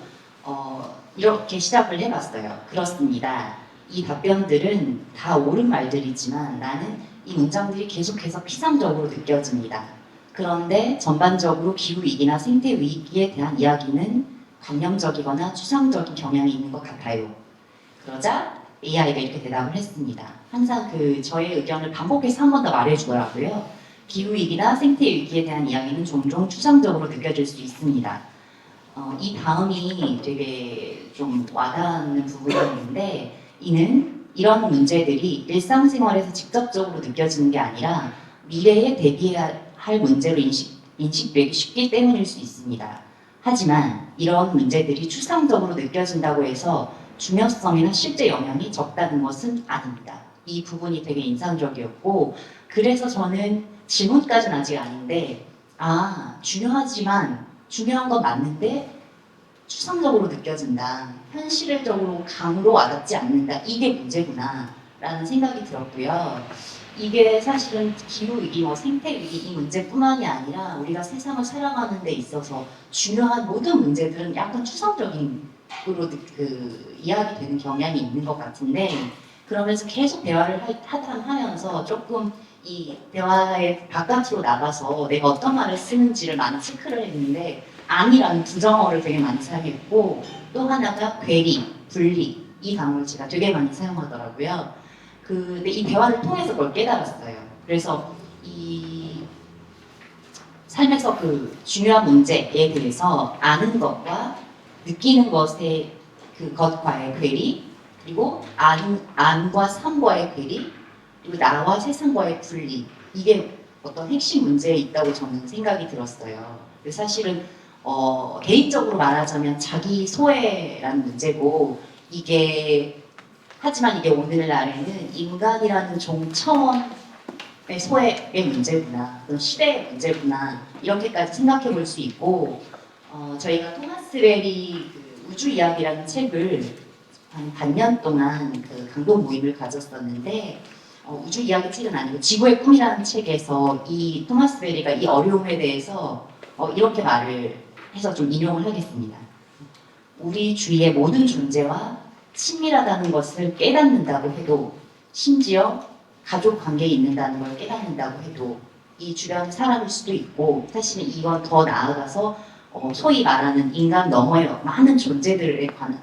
이렇게 시작을 해봤어요. 그렇습니다. 이 답변들은 다 옳은 말들이지만 나는 이 문장들이 계속해서 피상적으로 느껴집니다. 그런데 전반적으로 기후위기나 생태위기에 대한 이야기는 관념적이거나 추상적인 경향이 있는 것 같아요. 그러자 AI가 이렇게 대답을 했습니다. 항상 그 저의 의견을 반복해서 한 번 더 말해주더라고요. 기후위기나 생태위기에 대한 이야기는 종종 추상적으로 느껴질 수 있습니다. 이 다음이 되게 좀 와닿는 부분이었는데 이는 이런 문제들이 일상생활에서 직접적으로 느껴지는 게 아니라 미래에 대비해야 할 문제로 인식되기 쉽기 때문일 수 있습니다. 하지만 이런 문제들이 추상적으로 느껴진다고 해서 중요성이나 실제 영향이 적다는 것은 아닙니다. 이 부분이 되게 인상적이었고 그래서 저는 질문까지는 아직 아닌데 중요하지만 중요한 건 맞는데 추상적으로 느껴진다. 현실적으로 감으로 와닿지 않는다. 이게 문제구나 라는 생각이 들었고요. 이게 사실은 기후위기, 생태위기 이 문제뿐만이 아니라 우리가 세상을 살아가는 데 있어서 중요한 모든 문제들은 약간 추상적인 으로 이야기되는 경향이 있는 것 같은데 그러면서 계속 대화를 하면서 조금 이 대화의 바깥으로 나가서 내가 어떤 말을 쓰는지를 많이 체크를 했는데 아니라는 부정어를 되게 많이 사용했고 또 하나가 괴리, 분리 이 단어를 제가 되게 많이 사용하더라고요. 근데 이 대화를 통해서 그걸 깨달았어요. 그래서 이 삶에서 그 중요한 문제에 대해서 아는 것과 느끼는 것의 그것과의 괴리, 그리고 안과 삶과의 괴리, 그리고 나와 세상과의 분리, 이게 어떤 핵심 문제에 있다고 저는 생각이 들었어요. 그래서 사실은 개인적으로 말하자면 자기 소외라는 문제고, 하지만 이게 오늘날에는 인간이라는 종차원의 소외의 문제구나, 어떤 시대의 문제구나, 이렇게까지 생각해 볼 수 있고, 저희가 토마스 웰이 그 우주 이야기라는 책을 한 반년 동안 그 강도 모임을 가졌었는데, 우주 이야기 책은 아니고 지구의 꿈이라는 책에서 이 토마스 웰이가 이 어려움에 대해서 이렇게 말을 해서 좀 인용을 하겠습니다. 우리 주위의 모든 존재와 친밀하다는 것을 깨닫는다고 해도, 심지어 가족 관계에 있는다는 걸 깨닫는다고 해도 이 주변 사람일 수도 있고, 사실은 이건 더 나아가서 소위 말하는 인간 너머의 많은 존재들에 관한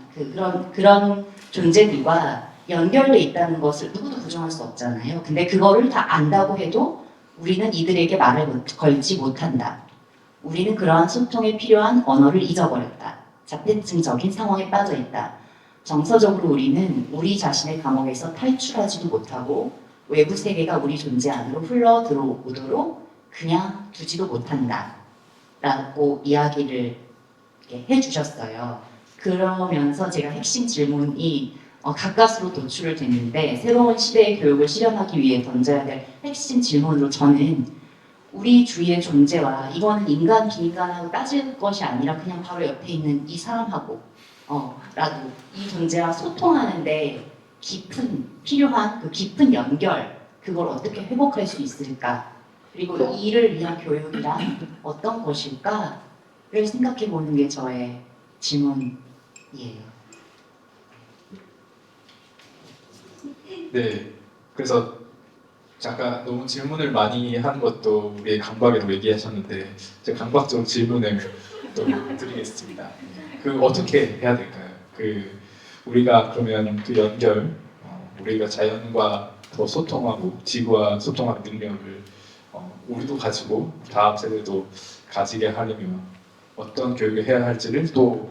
그런 존재들과 연결돼 있다는 것을 누구도 부정할 수 없잖아요. 근데 그거를 다 안다고 해도 우리는 이들에게 말을 걸지 못한다. 우리는 그러한 소통에 필요한 언어를 잊어버렸다. 자폐증적인 상황에 빠져 있다. 정서적으로 우리는 우리 자신의 감옥에서 탈출하지도 못하고 외부 세계가 우리 존재 안으로 흘러 들어오도록 그냥 두지도 못한다. 라고 이야기를 해주셨어요. 그러면서 제가 핵심 질문이 가까스로 도출을 됐는데, 새로운 시대의 교육을 실현하기 위해 던져야 될 핵심 질문으로 저는 우리 주위의 존재와, 이거는 인간 비인간하고 따질 것이 아니라 그냥 바로 옆에 있는 이 사람하고 라도 이 존재와 소통하는데 필요한 그 깊은 연결, 그걸 어떻게 회복할 수 있을까? 그리고 이를 위한 교육이란 어떤 것일까를 생각해 보는 게 저의 질문이에요. 네, 그래서 잠깐 너무 질문을 많이 한 것도 우리의 강박이라고 얘기하셨는데 제가 강박적으로 질문을 또 드리겠습니다. 어떻게 해야 될까요? 우리가 그러면 그 연결, 우리가 자연과 더 소통하고 지구와 소통하는 능력을 우리도 가지고 다음 세대도 가지게 하려면 어떤 교육을 해야 할지를 또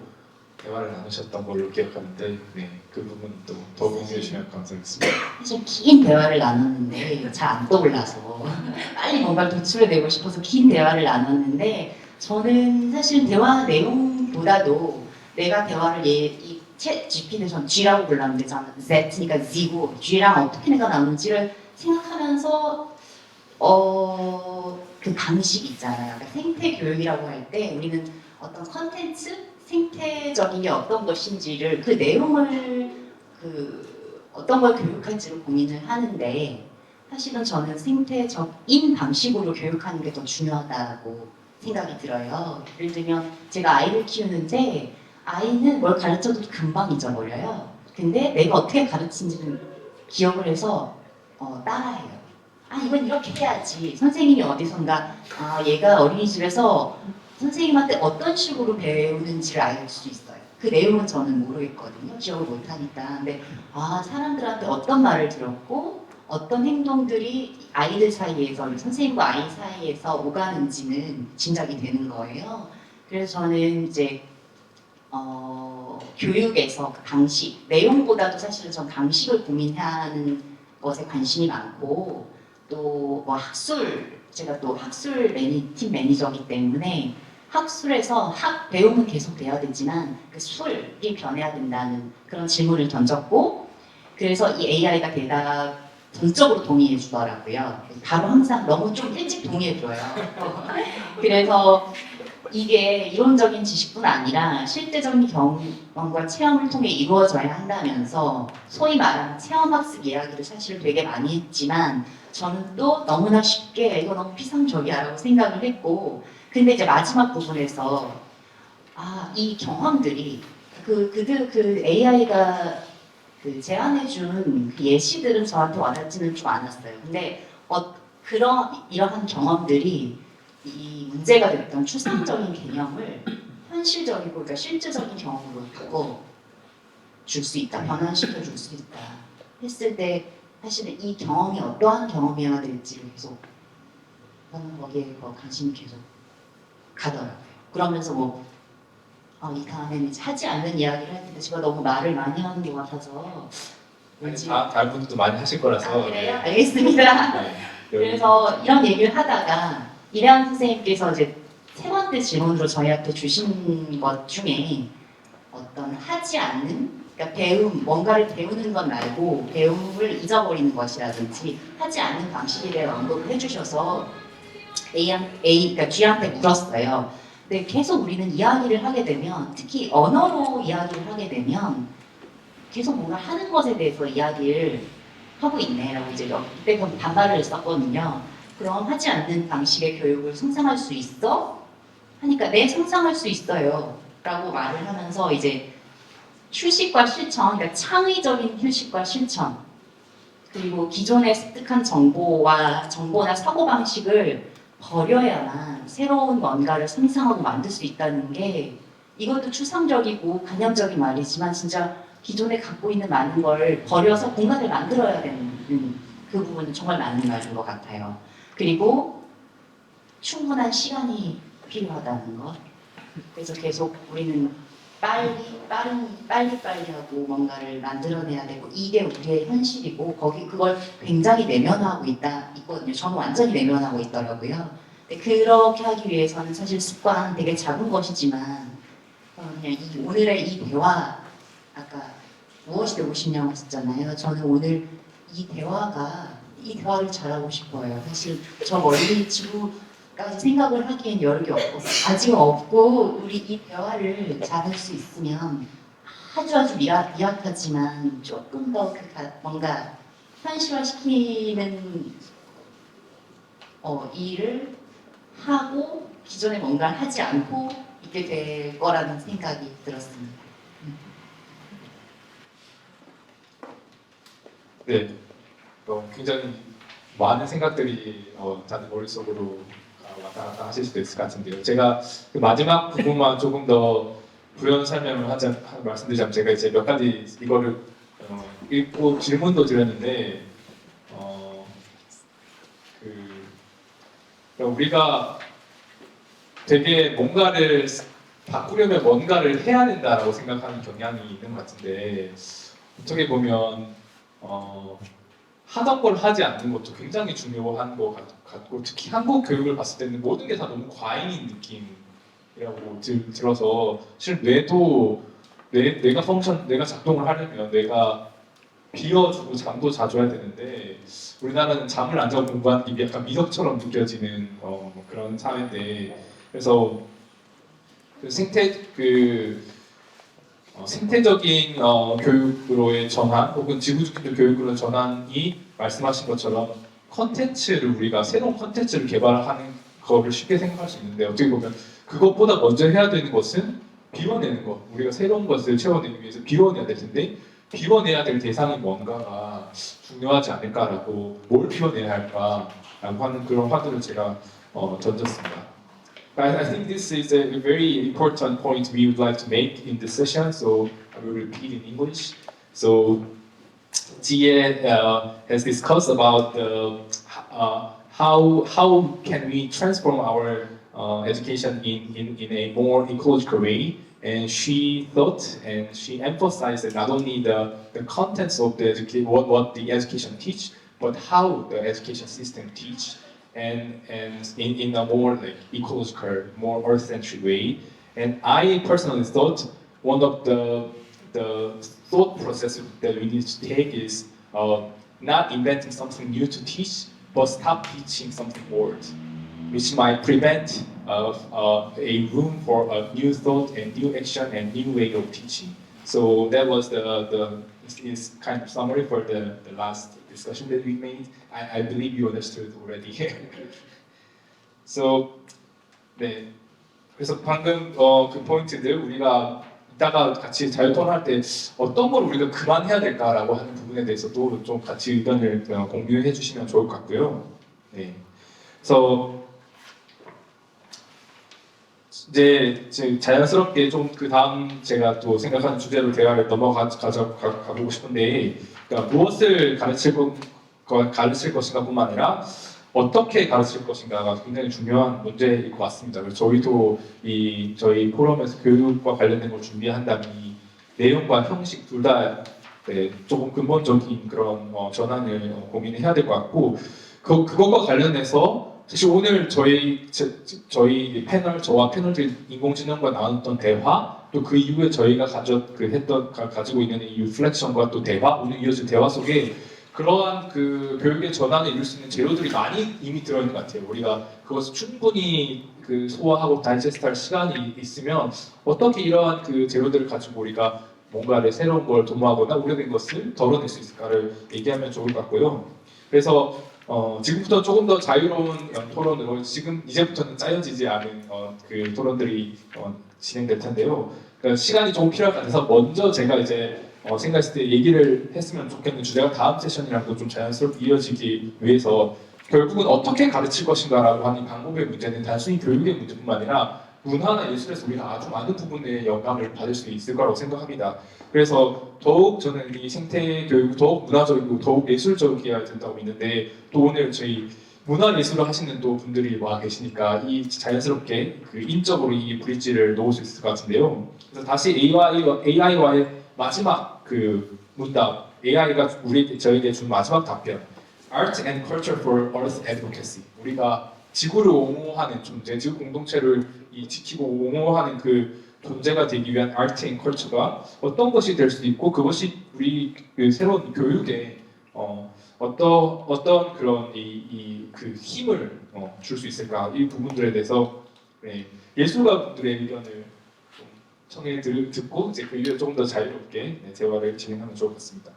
대화를 나누셨던 걸로 기억하는데, 그 부분 또 더 공유해 주시면 감사하겠습니다. 사실 긴 대화를 나눴는데 잘 안 떠올라서 빨리 뭔가를 도출해내고 싶어서 긴 대화를 나눴는데, 저는 사실 대화 내용보다도 내가 대화를 이 챗 GPT는 전 G라고 불렀는데 저는 Z니까 Z고 G랑 어떻게 내가 나누는지를 생각하면서 그 방식 있잖아요. 그러니까 생태 교육이라고 할 때 우리는 어떤 컨텐츠, 생태적인 게 어떤 것인지를, 그 내용을 어떤 걸 교육할지를 고민을 하는데, 사실은 저는 생태적인 방식으로 교육하는 게 더 중요하다고 생각이 들어요. 예를 들면 제가 아이를 키우는데 아이는 뭘 가르쳐도 금방 잊어버려요. 근데 내가 어떻게 가르친지는 기억을 해서 따라해요. 이건 이렇게 해야지. 선생님이 어디선가 얘가 어린이집에서 선생님한테 어떤 식으로 배우는지를 알 수 있어요. 그 내용은 저는 모르겠거든요. 기억을 못하니까. 근데 사람들한테 어떤 말을 들었고 어떤 행동들이 아이들 사이에서, 선생님과 아이 사이에서 오가는지는 짐작이 되는 거예요. 그래서 저는 이제 교육에서 그 방식, 내용보다도 사실은 전 방식을 고민하는 것에 관심이 많고, 또 학술, 제가 또 학술 팀 매니저이기 때문에 학술에서 배움은 계속 돼야 되지만 그 술이 변해야 된다는 그런 질문을 던졌고, 그래서 이 AI가 전적으로 동의해 주더라고요. 바로 항상 너무 좀 일찍 동의해 줘요. 그래서 이게 이론적인 지식뿐 아니라 실제적인 경험과 체험을 통해 이루어져야 한다면서, 소위 말하는 체험학습 이야기를 사실 되게 많이 했지만 저는 또 너무나 쉽게 이거 너무 피상적이야라고 생각을 했고, 근데 이제 마지막 부분에서 이 경험들이 그 AI가 제안해준 그 예시들은 저한테 와닿지는 좀 않았어요. 근데 이러한 경험들이 이 문제가 됐던 추상적인 개념을 현실적이고 그러니까 실제적인 경험으로 바꿔 줄 수 있다, 변환시켜 줄 수 있다 했을 때 사실은 이 경험이 어떠한 경험이어야 될지를 계속 저는 거기에 관심이 계속 가더라고요. 그러면서 이 다음에는 이제 하지 않는 이야기를 할 텐데 제가 너무 말을 많이 하는 것 같아서 왠지 다른 분들도 많이 하실 거라서. 그래요? 알겠습니다. 네. 그래서 이런 얘기를 하다가 이래한 선생님께서 이제 세 번째 질문으로 저희한테 주신 것 중에 어떤 하지 않는 그러니까 뭔가를 배우는 것 말고 배움을 잊어버리는 것이라든지 하지 않는 방식에 대한 언급을 해주셔서 그러니까 G한테 물었어요. 근데 계속 우리는 이야기를 하게 되면 특히 언어로 이야기를 하게 되면 계속 뭔가 하는 것에 대해서 이야기를 하고 있네라고 이제 그때 반발을 썼거든요. 그럼 하지 않는 방식의 교육을 상상할 수 있어? 하니까 네, 상상할 수 있어요. 라고 말을 하면서 이제 휴식과 실천, 그러니까 창의적인 휴식과 실천, 그리고 기존에 습득한 정보나 사고방식을 버려야만 새로운 뭔가를 상상하고 만들 수 있다는 게 이것도 추상적이고 관념적인 말이지만 진짜 기존에 갖고 있는 많은 걸 버려서 공간을 만들어야 되는 그 부분은 정말 맞는 말인 것 같아요. 그리고 충분한 시간이 필요하다는 것. 그래서 계속 우리는 빨리 하고 뭔가를 만들어내야 되고 이게 우리의 현실이고 그걸 굉장히 내면화하고 있거든요. 저는 완전히 내면화하고 있더라고요. 근데 그렇게 하기 위해서는 사실 습관 되게 작은 것이지만 그냥 오늘의 이 대화 아까 무엇이 되고 싶냐고 했잖아요. 저는 오늘 이 대화를 잘하고 싶어요. 사실 저 멀리 지구까지 생각을 하기엔 여력이 없고 아직 없고 우리 이 대화를 잘할 수 있으면 아주 미약하지만 조금 더 뭔가 현실화시키는 일을 하고 기존에 뭔가를 하지 않고 있게 될 거라는 생각이 들었습니다. 네. 굉장히 많은 생각들이 다들 머릿속으로 왔다 갔다 하실 수도 있을 것 같은데요. 제가 그 마지막 부분만 조금 더 부연 설명을 말씀드리자면 제가 이제 몇 가지 이거를 읽고 질문도 드렸는데 우리가 되게 뭔가를 바꾸려면 뭔가를 해야 된다라고 생각하는 경향이 있는 것 같은데 어떻게 보면 하던 걸 하지 않는 것도 굉장히 중요한 것 같고 특히 한국 교육을 봤을 때는 모든 게 다 너무 과잉인 느낌이라고 들어서 사실 뇌도 내가 작동을 하려면 내가 비워주고 잠도 자줘야 되는데 우리나라는 잠을 안 자고 공부하는 게 약간 미덕처럼 느껴지는 그런 사회인데 그래서 생태적인 교육으로의 전환 혹은 지구주기적 교육으로의 전환이 말씀하신 것처럼 우리가 새로운 컨텐츠를 개발하는 거를 쉽게 생각할 수 있는데 어떻게 보면 그것보다 먼저 해야 되는 것은 비워내는 것. 우리가 새로운 것을 채워내기 위해서 비워내야 될 텐데 비워내야 될 대상이 뭔가가 중요하지 않을까라고 뭘 비워내야 할까라고 하는 그런 화두를 제가 던졌습니다. I think this is a very important point we would like to make in this session, so I will repeat in English. So, Jie has discussed about how can we transform our education in a more ecological way, and she thought and she emphasized that not only the contents of the what the education teach, but how the education system teach. And in a more like ecological, more earth-centric way. And I personally thought one of the thought process that we need to take is not inventing something new to teach, but stop teaching something old, which might prevent a room for a new thought and new action and new way of teaching. So that was is kind of summary for the last discussion that we made. I believe you understood already. So, 네. 그래서 방금 그 포인트들 우리가 이따가 같이 잘 토론할 때 어떤 걸 우리가 그만해야 될까라고 하는 부분에 대해서도 좀 같이 의견을 공유해 주시면 좋을 것 같고요. 네. 그래서 이제 자연스럽게 좀 그 다음 제가 또 생각하는 주제로 대화를 가보고 싶은데, 그러니까 무엇을 가르칠 것인가뿐만 아니라 어떻게 가르칠 것인가가 굉장히 중요한 문제일 것 같습니다. 그래서 저희도 저희 포럼에서 교육과 관련된 걸 준비한다면 이 내용과 형식 둘 다 조금 근본적인 그런 전환을 고민해야 될 것 같고, 그것과 관련해서 사실 오늘 저희 패널, 저와 패널들 인공지능과 나눴던 대화, 또 그 이후에 저희가 가지고 있는 이 리플렉션과 또 대화, 오늘 이어진 대화 속에 그러한 그 교육의 전환을 이룰 수 있는 재료들이 많이 이미 들어있는 것 같아요. 우리가 그것을 충분히 그 소화하고 다이제스트할 시간이 있으면 어떻게 이러한 그 재료들을 가지고 우리가 뭔가를 새로운 걸 도모하거나 오래된 것을 덜어낼 수 있을까를 얘기하면 좋을 것 같고요. 그래서 지금부터 조금 더 자유로운 토론으로 이제부터는 짜여지지 않은 그 토론들이 진행될 텐데요. 그러니까 시간이 조금 필요할 것 같아서 먼저 제가 이제 생각했을 때 얘기를 했으면 좋겠는 주제가 다음 세션이랑도 좀 자연스럽게 이어지기 위해서 결국은 어떻게 가르칠 것인가라고 하는 방법의 문제는 단순히 교육의 문제뿐만 아니라 문화나 예술에서 우리가 아주 많은 부분에 영감을 받을 수 있을 거라고 생각합니다. 그래서 더욱 저는 이 생태 교육이 더욱 문화적이고 더욱 예술적이어야 된다고 믿는데, 또 오늘 저희 문화 예술을 하시는 또 분들이 와 계시니까 이 자연스럽게 그 인적으로 이 브릿지를 놓을 수 있을 것 같은데요. 그래서 다시 AI와의 마지막 그 문답, AI가 저에게 준 마지막 답변, Art and Culture for Earth Advocacy. 우리가 지구를 옹호하는 존재, 지구 공동체를 지키고 옹호하는 그 존재가 되기 위한 Art and Culture가 어떤 것이 될 수 있고, 그것이 우리 그 새로운 교육에 어떤 그런 그 힘을 줄 수 있을까, 이 부분들에 대해서 예술가분들의 의견을 좀 청해 듣고 이제 그 이후에 조금 더 자유롭게 대화를 진행하면 좋을 것 같습니다.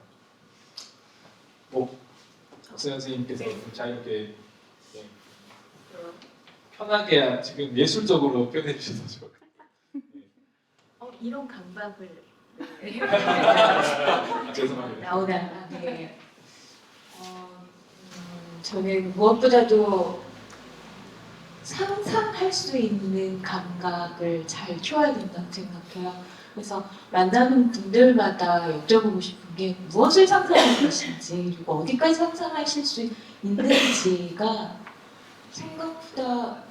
박수현 선생님께서 좀 자유롭게 편하게 지금 예술적으로 표현해 주셔서 좋을 것 같아요. 이런 강박을 죄송합니다. 나오다가 저는 무엇보다도 상상할 수 있는 감각을 잘 키워야 된다고 생각해요. 그래서 만나는 분들마다 여쭤보고 싶은 게 무엇을 상상할 것인지, 그리고 어디까지 상상하실 수 있는지가 생각보다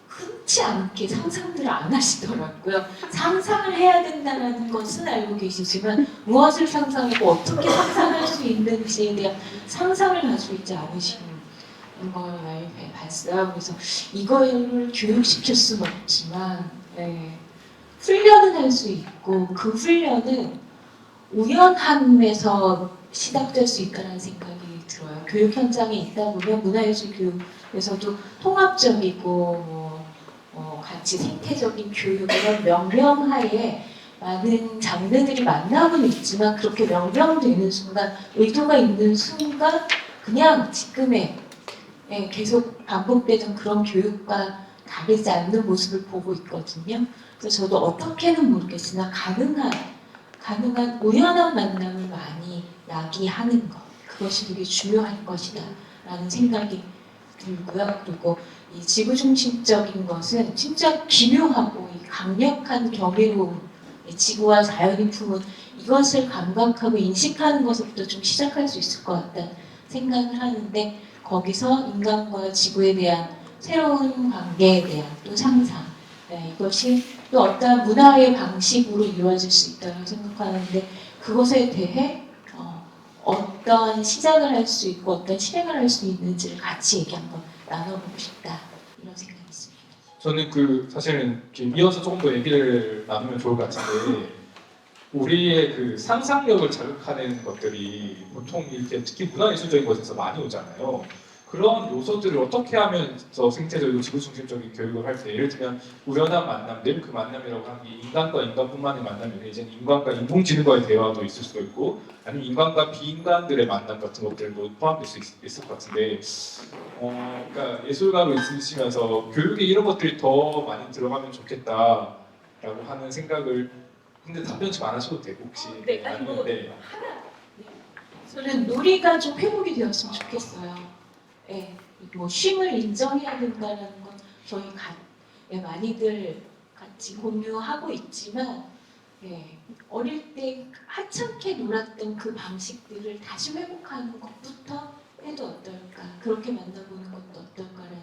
흔치 않게 상상들을 안 하시더라고요. 상상을 해야 된다는 것은 알고 계시지만 무엇을 상상하고 어떻게 상상할 수 있는지에 대한 상상을 가지고 있지 않으시는 걸 많이 봤어요. 그래서 이거를 교육시킬 수는 없지만 훈련은 할 수 있고, 그 훈련은 우연함에서 시작될 수 있다는 생각이 들어요. 교육 현장에 있다 보면 문화예술 교육에서도 통합적이고 같이 생태적인 교육, 이런 명령하에 많은 장르들이 만나고는 있지만, 그렇게 명령되는 순간, 의도가 있는 순간 그냥 지금의 계속 반복되던 그런 교육과 다르지 않는 모습을 보고 있거든요. 그래서 저도 어떻게는 모르겠으나 가능한 우연한 만남을 많이 야기하는 것, 그것이 되게 중요한 것이다 라는 생각이 들고요. 그리고 이 지구중심적인 것은 진짜 기묘하고 이 강력한 경이로움, 지구와 자연이 품은 이것을 감각하고 인식하는 것부터 좀 시작할 수 있을 것 같다는 생각을 하는데, 거기서 인간과 지구에 대한 새로운 관계에 대한 또 상상, 이것이 또 어떤 문화의 방식으로 이루어질 수 있다고 생각하는데, 그것에 대해 어떤 시작을 할 수 있고 어떤 실행을 할 수 있는지를 같이 얘기 한번 나눠보고 싶다, 이런 생각이 있습니다. 저는 사실은 이어서 조금 더 얘기를 나누면 좋을 것 같은데, 우리의 그 상상력을 자극하는 것들이 보통 이렇게 특히 문화예술적인 것에서 많이 오잖아요. 그런 요소들을 어떻게 하면서 생태적이고 지구중심적인 교육을 할 때, 예를 들면 우연한 만남들, 그 만남이라고 하는 게 인간과 인간뿐만의 만남이 아니라 이제 인간과 인공지능과의 대화도 있을 수도 있고, 아니면 인간과 비인간들의 만남 같은 것들도 포함될 수 있을 것 같은데, 그러니까 예술가로 있으시면서 교육에 이런 것들이 더 많이 들어가면 좋겠다라고 하는 생각을, 근데 답변 좀 안 하셔도 되고 혹시 저는 놀이가 좀 회복이 되었으면 좋겠어요. 예, 뭐 쉼을 인정해야 된다는 건 저희 많이들 같이 공유하고 있지만 예, 어릴 때 하찮게 놀았던 그 방식들을 다시 회복하는 것부터 해도 어떨까, 그렇게 만나보는 것도 어떨까라는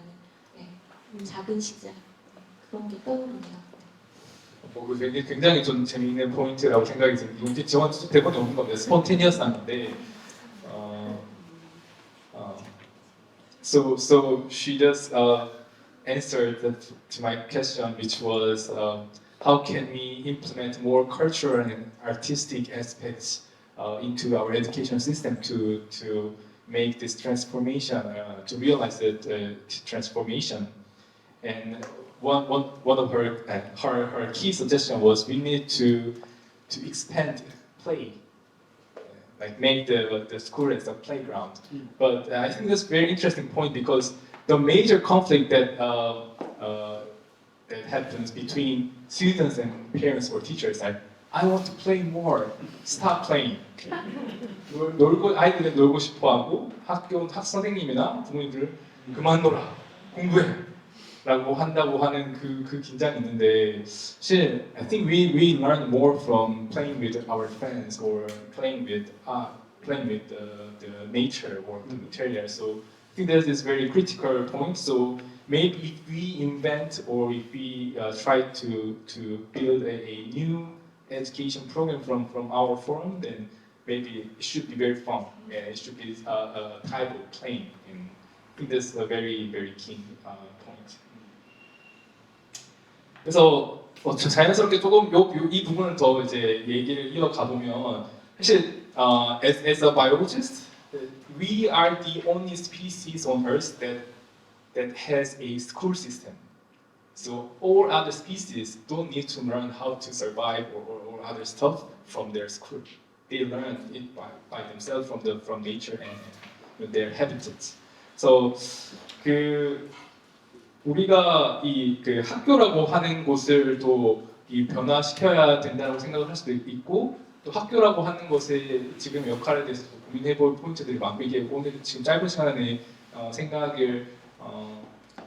예, 작은 시작 그런 게 떠오르네요. 그 굉장히 좀 재미있는 포인트라고 생각이 듭니다. 이제 지원 대본에 없는 겁니다. 스폰테니어스한데 so she just answered to my question, which was how can we implement more cultural and artistic aspects into our education system to make this transformation, to realize that transformation. And one of her key suggestion was we need to expand play, like make the school as a playground. But I think that's a very interesting point because the major conflict that that happens between students and parents or teachers are I want to play more, stop playing. 아이들은 놀고 싶어하고 학교 선생님이나 부모님들은 그만 놀아, 공부해. 라고 한다고 하는 그 긴장이 있는데 사실 I think we learn more from playing with our friends or playing with the nature or the material. So I think there's this very critical point. So maybe if we invent or if we try to build a new education program from our forum, then maybe it should be very fun. Yeah, it should be a type of playing. And I think that's a very key point. 그래서 자연스럽게 조금 이 부분을 더 이제 얘기를 이어가 보면 사실 as a biologist, we are the only species on Earth that has a school system. So all other species don't need to learn how to survive or other stuff from their school. They learn it by themselves from nature and their habitats. So 우리가 그 학교라고 하는 곳을 또 변화시켜야 된다고 생각을 할 수도 있고 또 학교라고 하는 것의 지금 역할에 대해서 고민해볼 포인트들이 많고 이게 오늘 지금 짧은 시간 안에 생각을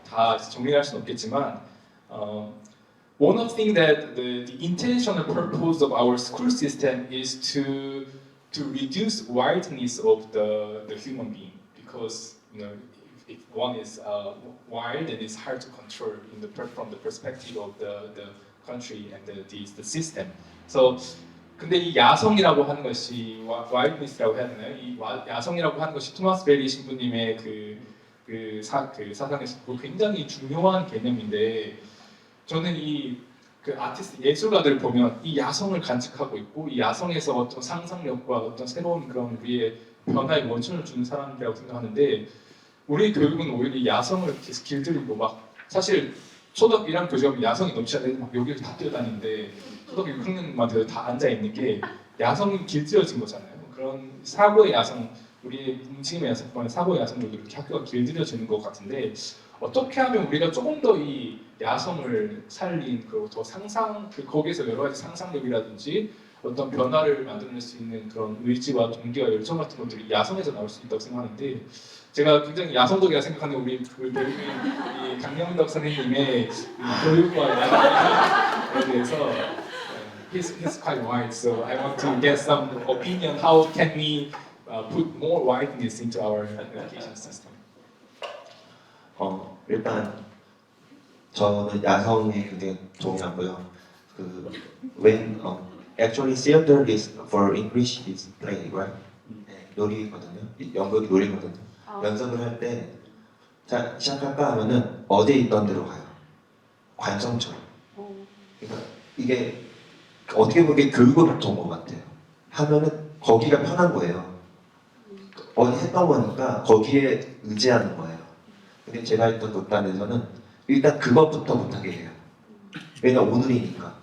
다 정리할 수는 없겠지만 one of the things that the intentional purpose of our school system is to reduce wildness of the human being because if one is wild, then it's hard to control from the perspective of the country and the system. So, 근데 이 야성이라고 하는 것이 wildness라고 해야 되나요? 이 야성이라고 하는 것이 토마스 베리 신부님의 그 사상에서 굉장히 중요한 개념인데 저는 그 아티스트 예술가들을 보면 이 야성을 간직하고 있고 이 야성에서 어떤 상상력과 어떤 새로운 그런 우리의 변화의 원천을 주는 사람이라고 생각하는데. 우리 교육은 오히려 야성을 계속 길들이고 막 사실 초등학교 1학년 교직하면 야성이 넘치는 애들 막 여기를 다 뛰어다니는데 초등학교 6학년만 돼도 다 앉아 있는 게 야성이 길들여진 거잖아요. 그런 사고의 야성, 우리의 움직임의 야성과는 사고의 야성도 이렇게 학교가 길들여지는 것 같은데 어떻게 하면 우리가 조금 더 이 야성을 살린 그리고 더 거기에서 여러 가지 상상력이라든지 어떤 변화를 만들어낼 수 있는 그런 의지와 동기와 열정 같은 것들이 야성에서 나올 수 있다고 생각하는데 제가 굉장히 야성적이라 생각하는 우리 배우인 이 강영덕 선생님의 교육과 야성에 대해서 he's quite wide, so I want to get some opinion. How can we put more wideness into our education system? 일단 저는 야성에 굉장히 동의하고요. When actually theater is for English is play, right? 놀이거든요. 연극이 놀이거든요. 연습을 할 때 자 시작할까 하면은 어제 있던 데로 가요. 관성처럼. 그러니까 이게 어떻게 보면 교육으로 온 것 같아요. 하면은 거기가 편한 거예요. 어디 했던 거니까 거기에 의지하는 거예요. 근데 제가 했던 극단에서는 일단 그것부터 못하게 해요. 왜냐 오늘이니까.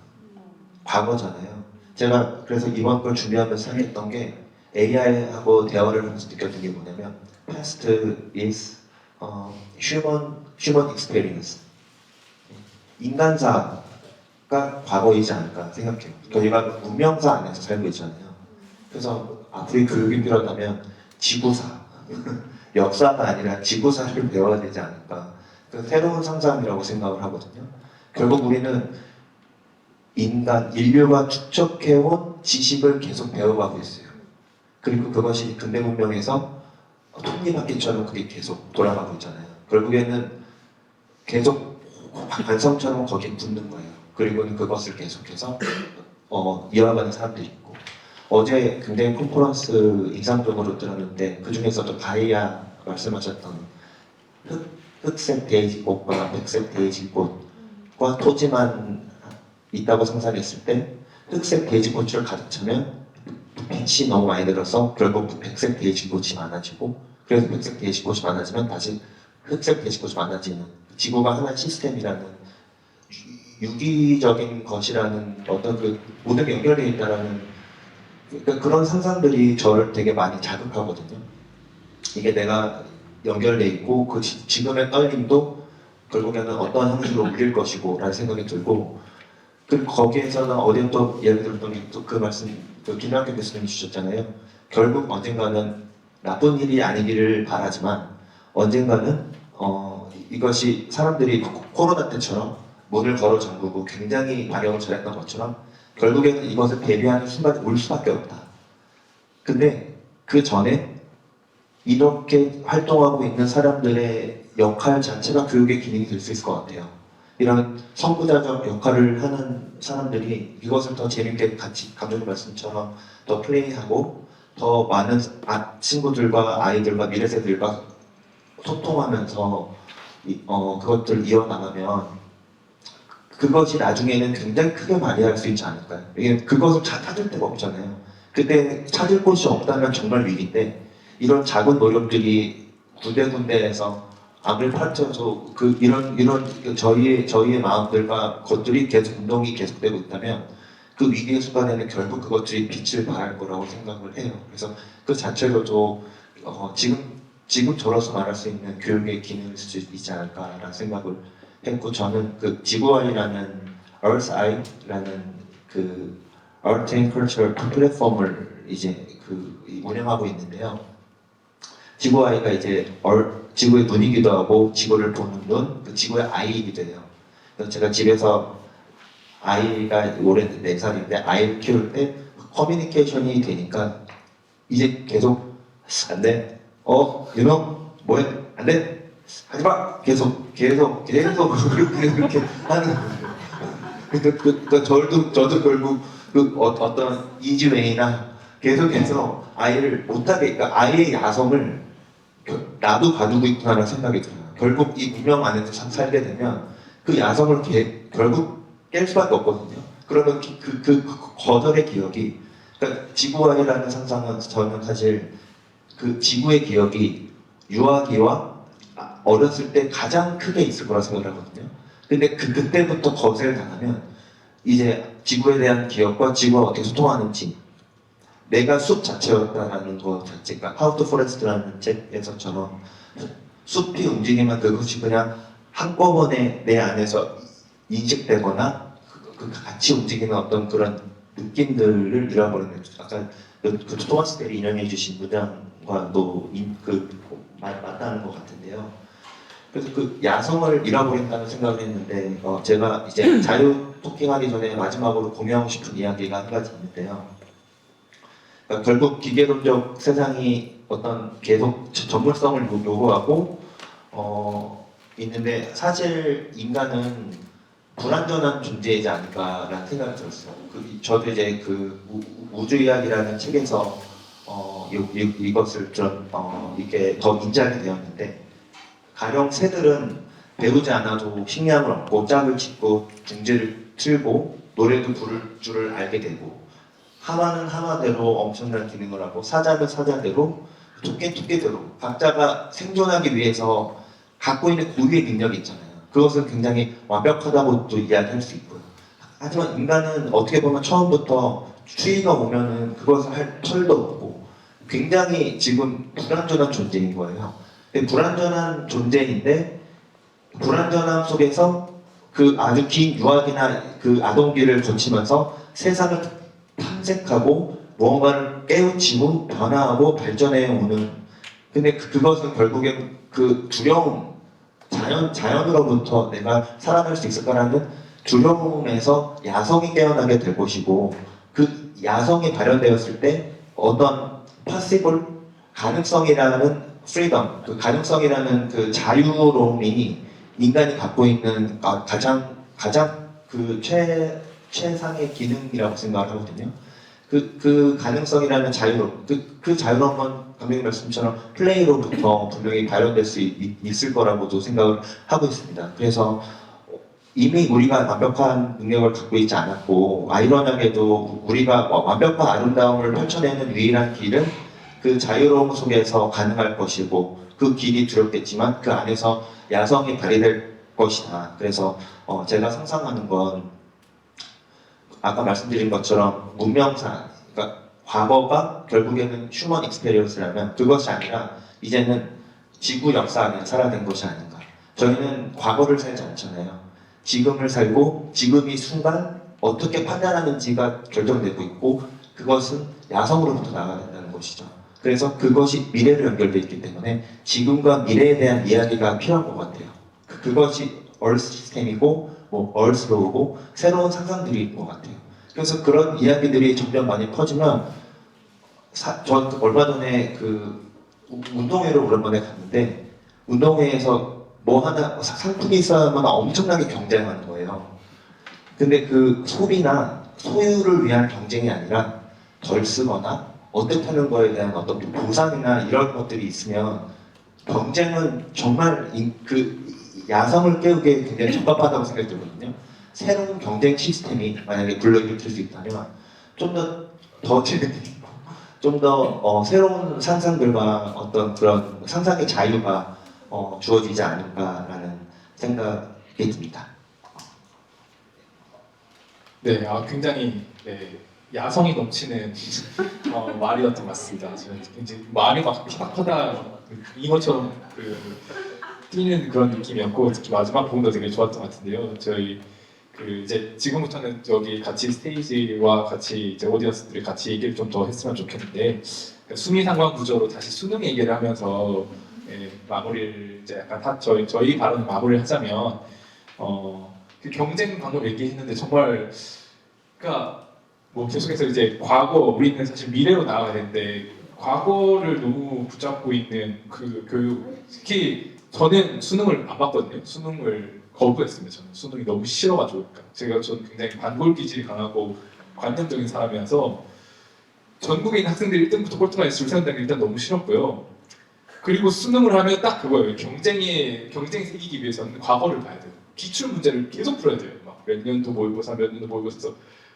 과거잖아요. 제가 그래서 이번 걸 준비하면서 생각했던 게 AI하고 대화를 하면서 느꼈던 게 뭐냐면 past is human experience. 인간사가 과거이지 않을까 생각해요. 저희가 문명사 안에서 살고 있잖아요. 그래서 앞으로 교육이 필요하다면 지구사, 역사가 아니라 지구사를 배워야 되지 않을까. 그 새로운 상상이라고 생각을 하거든요. 결국 우리는 인류가 축적해온 지식을 계속 배워가고 있어요. 그리고 그것이 근대 문명에서 톱니바퀴처럼 그게 계속 돌아가고 있잖아요. 결국에는 계속 관성처럼 거기에 붙는 거예요. 그리고는 그것을 계속해서 이어가는 사람들이 있고, 어제 굉장히 컨퍼런스 인상적으로 들었는데 그 중에서도 가이아 말씀하셨던 흑색 데이지꽃과 백색 데이지꽃과 토지만 있다고 상상했을 때 흑색 데이지꽃을 가득 차면 빛이 너무 많이 들어서 결국 백색 데이지꽃이 많아지고, 그래서 백색 데이지꽃이 많아지면 다시 흑색 데이지꽃이 많아지는, 지구가 하나의 시스템이라는, 유기적인 것이라는 어떤 그 모든 게 연결되어 있다라는, 그러니까 그런 상상들이 저를 되게 많이 자극하거든요. 이게 내가 연결돼 있고 그 지금의 떨림도 결국에는 어떤 형식으로 울릴 것이고 라는 생각이 들고, 그리고 거기에서는 어제 또 예를 들었더니 또 그 말씀 그 김학규 교수님이 주셨잖아요. 결국 언젠가는 나쁜 일이 아니기를 바라지만 언젠가는 이것이 사람들이 코로나 때처럼 문을 걸어 잠그고 굉장히 방역을 잘했던 것처럼 결국에는 이것을 대비하는 순간이 올 수밖에 없다. 근데 그 전에 이렇게 활동하고 있는 사람들의 역할 자체가 교육의 기능이 될 수 있을 것 같아요. 이런 선구자적 역할을 하는 사람들이 이것을 더 재밌게 같이 감독님 말씀처럼 더 플레이하고 더 많은 친구들과 아이들과 미래 세대들과 소통하면서 그것들을 이어나가면 그것이 나중에는 굉장히 크게 발휘할 수 있지 않을까요? 이게 그것을 찾을 데가 없잖아요. 그때 찾을 곳이 없다면 정말 위기인데 이런 작은 노력들이 군데군데에서 암을 파헤쳐서 이런 저희의 마음들과 것들이 계속 운동이 계속되고 있다면 그 위기의 순간에는 결국 그것들이 빛을 발할 거라고 생각을 해요. 그래서 그 자체로도 지금 저로서 말할 수 있는 교육의 기능일 수 있지 않을까라는 생각을 했고, 저는 그 지구아이라는 Earth Eye라는 그 Art and Culture 플랫폼을 이제 운영하고 있는데요. 지구아이가 이제 지구의 눈이기도 하고 지구를 보는 눈, 그 지구의 아이이기도 해요. 그래서 제가 집에서 아이가 올해 4살인데 아이를 키울 때 커뮤니케이션이 되니까 이제 계속 안 돼, 뭐해, 안 돼, 하지 마, 계속 그렇게 하는 거예요. 그러니까 저도 결국 어떤 이지웨이나 계속해서 아이를 못하게, 그러니까 아이의 야성을 나도 가지고 있구나라는 생각이 들어요. 결국 이 문명 안에서 살게 되면 그 야성을 결국 깰 수밖에 없거든요. 그러면 그 거절의 기억이, 그러니까 지구아이라는 상상은 저는 사실 그 지구의 기억이 유아기와 어렸을 때 가장 크게 있을 거라 생각을 하거든요. 근데 그때부터 거세를 당하면 이제 지구에 대한 기억과 지구가 어떻게 소통하는지, 내가 숲 자체였다라는 것 자체가 How to Forest라는 책에서처럼 숲이 움직이면 그것이 그냥 한꺼번에 내 안에서 인식되거나 같이 움직이는 어떤 그런 느낌들을 잃어버리는, 아까 그 토마스 델이 인용해 주신 문장과도 맞다는 것 같은데요. 그래서 그 야성을 잃어버린다는 생각을 했는데 제가 이제 자유 토킹하기 전에 마지막으로 공유하고 싶은 이야기가 한 가지 있는데요. 그러니까 결국 기계론적 세상이 어떤 계속 전문성을 요구하고 있는데 사실 인간은 불완전한 존재이지 않을까라는 생각이 들었어요. 저도 이제 그 우주이야기라는 책에서 이것을 좀 이렇게 더 인지하게 되었는데, 가령 새들은 배우지 않아도 식량을 얻고 짝을 짓고 둥지를 틀고 노래도 부를 줄을 알게 되고, 하마는 하마대로 엄청난 기능을 하고 사자는 사자대로 토끼대로 각자가 생존하기 위해서 갖고 있는 고유의 능력이 있잖아요. 그것은 굉장히 완벽하다고 또 이야기할 수 있고요. 하지만 인간은 어떻게 보면 처음부터 추위가 오면은 그것을 할 털도 없고 굉장히 지금 불완전한 존재인 거예요. 근데 불완전한 존재인데 불완전함 속에서 그 아주 긴 유학이나 그 아동기를 거치면서 세상을 탐색하고 무언가를 깨우치고 변화하고 발전해 오는 근데 그것은 결국엔 그 두려움, 자연으로부터 내가 살아날 수 있을까라는 두려움에서 야성이 깨어나게 될 것이고, 그 야성이 발현되었을 때 어떤 possible 가능성이라는 freedom, 그 가능성이라는 그 자유로움이 인간이 갖고 있는 가장 그 최상의 기능이라고 생각을 하거든요. 그 가능성이라는 자유로움, 그 자유로움은 감독님 말씀처럼 플레이로부터 분명히 발현될 수 있을 거라고도 생각을 하고 있습니다. 그래서 이미 우리가 완벽한 능력을 갖고 있지 않았고, 아이러니하게도 우리가 완벽한 아름다움을 펼쳐내는 유일한 길은 그 자유로움 속에서 가능할 것이고, 그 길이 두렵겠지만 그 안에서 야성이 발휘될 것이다. 그래서 제가 상상하는 건 아까 말씀드린 것처럼 문명사, 그러니까 과거가 결국에는 휴먼 익스페리언스라면 그것이 아니라 이제는 지구 역사 안에 살아낸 것이 아닌가. 저희는 과거를 살지 않잖아요. 지금을 살고 지금 이 순간 어떻게 판단하는지가 결정되고 있고, 그것은 야성으로부터 나가야 된다는 것이죠. 그래서 그것이 미래로 연결되어 있기 때문에 지금과 미래에 대한 이야기가 필요한 것 같아요. 그것이 얼스 시스템이고 얼스로우고 새로운 상상들이 것 같아요. 그래서 그런 이야기들이 점점 많이 퍼지면 전 얼마 전에 그 운동회를 오랜만에 갔는데, 운동회에서 뭐 하나 상품이 있어야만 엄청나게 경쟁하는 거예요. 근데 그 소비나 소유를 위한 경쟁이 아니라 덜 쓰거나 어떻다는 거에 대한 어떤 보상이나 이런 것들이 있으면 경쟁은 정말 그 야성을 깨우기에 굉장히 적합하다고 생각이 들거든요. 새로운 경쟁 시스템이 만약에 불러일으킬 수 있다면 좀 더 재밌고, 좀 더 새로운 상상들과 어떤 그런 상상의 자유가 주어지지 않을까라는 생각이 듭니다. 네, 굉장히 네, 야성이 넘치는 말이었던 것 같습니다. 저는 이제 말이 막 휘박하다 잉어처럼 뛰는 그런 느낌이었고, 특히 마지막 부분도 되게 좋았던 것 같은데요. 저희 이제 지금부터는 저기 같이 스테이지와 같이 이제 오디언스들이 같이 얘기를 좀 더 했으면 좋겠는데, 수미 상관 구조로 다시 수능 얘기를 하면서 마무리를 이제 약간 저희 발언 마무리를 하자면, 그 경쟁 방금 얘기했는데 정말 그러니까 뭐 계속해서 이제 과거, 우리는 사실 미래로 나아가야 되는데 과거를 너무 붙잡고 있는 그 교육, 특히 저는 수능을 안 봤거든요. 수능을 거부했습니다. 저는 수능이 너무 싫어가지고. 그러니까 저는 굉장히 반골 기질이 강하고 관념적인 사람이라서 전국에 있는 학생들이 1등부터 꼴등까지 줄 세운다는 게 일단 너무 싫었고요. 그리고 수능을 하면 딱 그거예요. 경쟁에 이기기 위해서는 과거를 봐야 돼요. 기출 문제를 계속 풀어야 돼요. 막 몇 년도 모의고사, 몇 년도 모의고사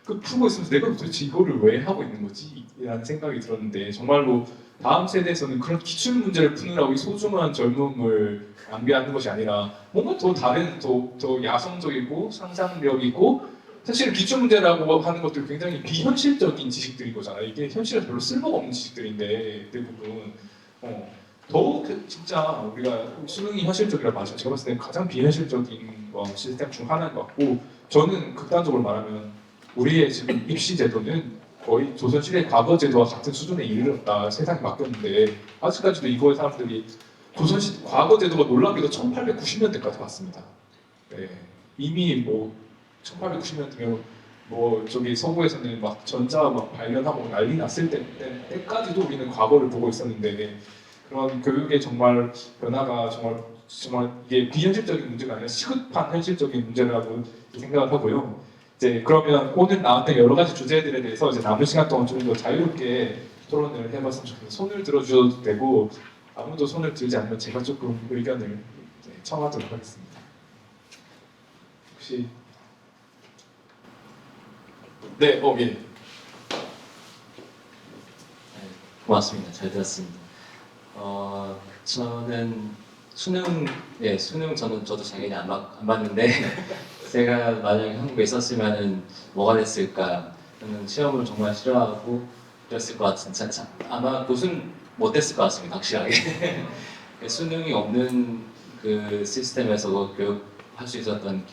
그 풀고 있으면서 내가 도대체 이거를 왜 하고 있는 거지? 라는 생각이 들었는데, 정말로 다음 세대에서는 그런 기출 문제를 푸느라고 이 소중한 젊음을 낭비하는 것이 아니라 뭔가 더 다른, 더 야성적이고 상상력이고, 사실 기출 문제라고 하는 것들 굉장히 비현실적인 지식들인 거잖아요. 이게 현실에 별로 쓸모가 없는 지식들인데 대부분 진짜 우리가 수능이 현실적이라 맞아요. 제가 봤을 때 가장 비현실적인 시스템 중 하나인 것 같고, 저는 극단적으로 말하면 우리의 지금 입시 제도는 거의 조선시대 과거 제도와 같은 수준에 이르렀다. 세상이 바뀌었는데 아직까지도 이거에 사람들이 조선시대 과거 제도가 놀랍게도 1890년대까지 왔습니다. 네. 이미 뭐 1890년대면 뭐 저기 서구에서는 막 전자 막 발견하고 난리 났을 때까지도 우리는 과거를 보고 있었는데, 그런 교육의 정말 변화가 정말 이게 비현실적인 문제가 아니라 시급한 현실적인 문제라고 생각을 하고요. 이제 그러면 오늘 나왔던 여러 가지 주제들에 대해서 이제 남은 시간 동안 좀 더 자유롭게 토론을 해봤으면 좋겠습니다. 손을 들어주셔도 되고, 아무도 손을 들지 않으면 제가 조금 의견을 청하도록 하겠습니다. 혹시 네, 예. 고맙습니다. 잘 들었습니다. 저는 수능 저도 당연히 안 봤는데 제가 만약에 한국에 있었으면은 뭐가 됐을까? 저는 시험을 정말 싫어하고 그랬을 것 같은, 아마 교수는 못 됐을 것 같습니다. 확실하게. 수능이 없는 그 시스템에서도 교육할 수 있었던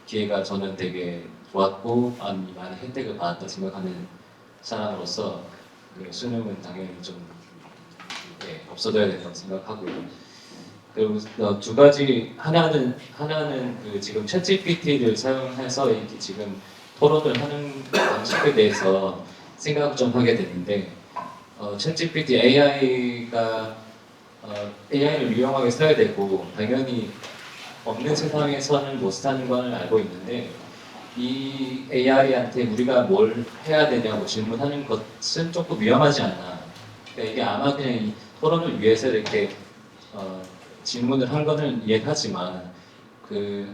기회가 저는 되게 좋았고 많이 혜택을 받았다 생각하는 사람으로서, 그 수능은 당연히 좀 없어져야 된다고 생각하고요. 그리고 두 가지 하나는 그 지금 챗GPT를 사용해서 이렇게 지금 토론을 하는 방식에 대해서 생각 좀 하게 되는데 챗GPT AI가 AI를 유용하게 써야 되고 당연히 없는 세상에서는 못 사는 걸 알고 있는데 이 AI한테 우리가 뭘 해야 되냐고 질문하는 것은 조금 위험하지 않나. 그러니까 이게 아마 그냥 이 토론을 위해서 이렇게 질문을 한 거는 이해하지만 그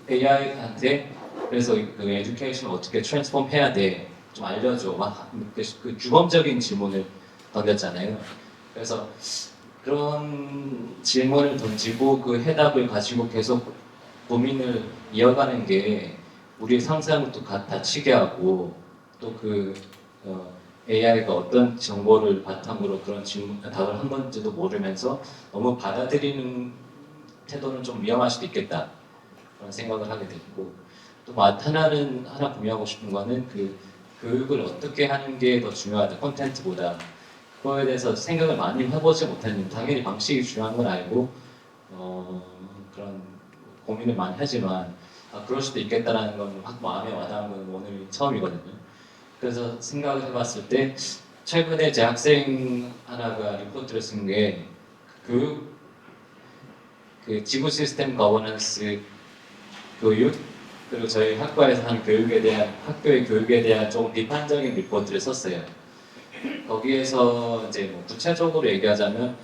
AI한테 그래서 그 에듀케이션을 어떻게 트랜스폼 해야 돼 좀 알려줘 막 그 규범적인 질문을 던졌잖아요. 그래서 그런 질문을 던지고 그 해답을 가지고 계속 고민을 이어가는 게 우리의 상상을 또 다치게 하고 또 그 AI가 어떤 정보를 바탕으로 그런 질문 답을 한 건지도 모르면서 너무 받아들이는 태도는 좀 위험할 수도 있겠다 그런 생각을 하게 됐고 또 하나 공유하고 싶은 거는 그 교육을 어떻게 하는 게 더 중요하다 콘텐츠보다 그거에 대해서 생각을 많이 해보지 못했는데 당연히 방식이 중요한 건 알고 그런 고민을 많이 하지만 그럴 수도 있겠다라는 건 확 마음에 와닿은 건 오늘 처음이거든요. 그래서 생각을 해봤을 때 최근에 제 학생 하나가 리포트를 쓴 게 그 지구 시스템 거버넌스 교육 그리고 저희 학과에서 한 학교의 교육에 대한 조금 비판적인 리포트를 썼어요. 거기에서 이제 뭐 구체적으로 얘기하자면,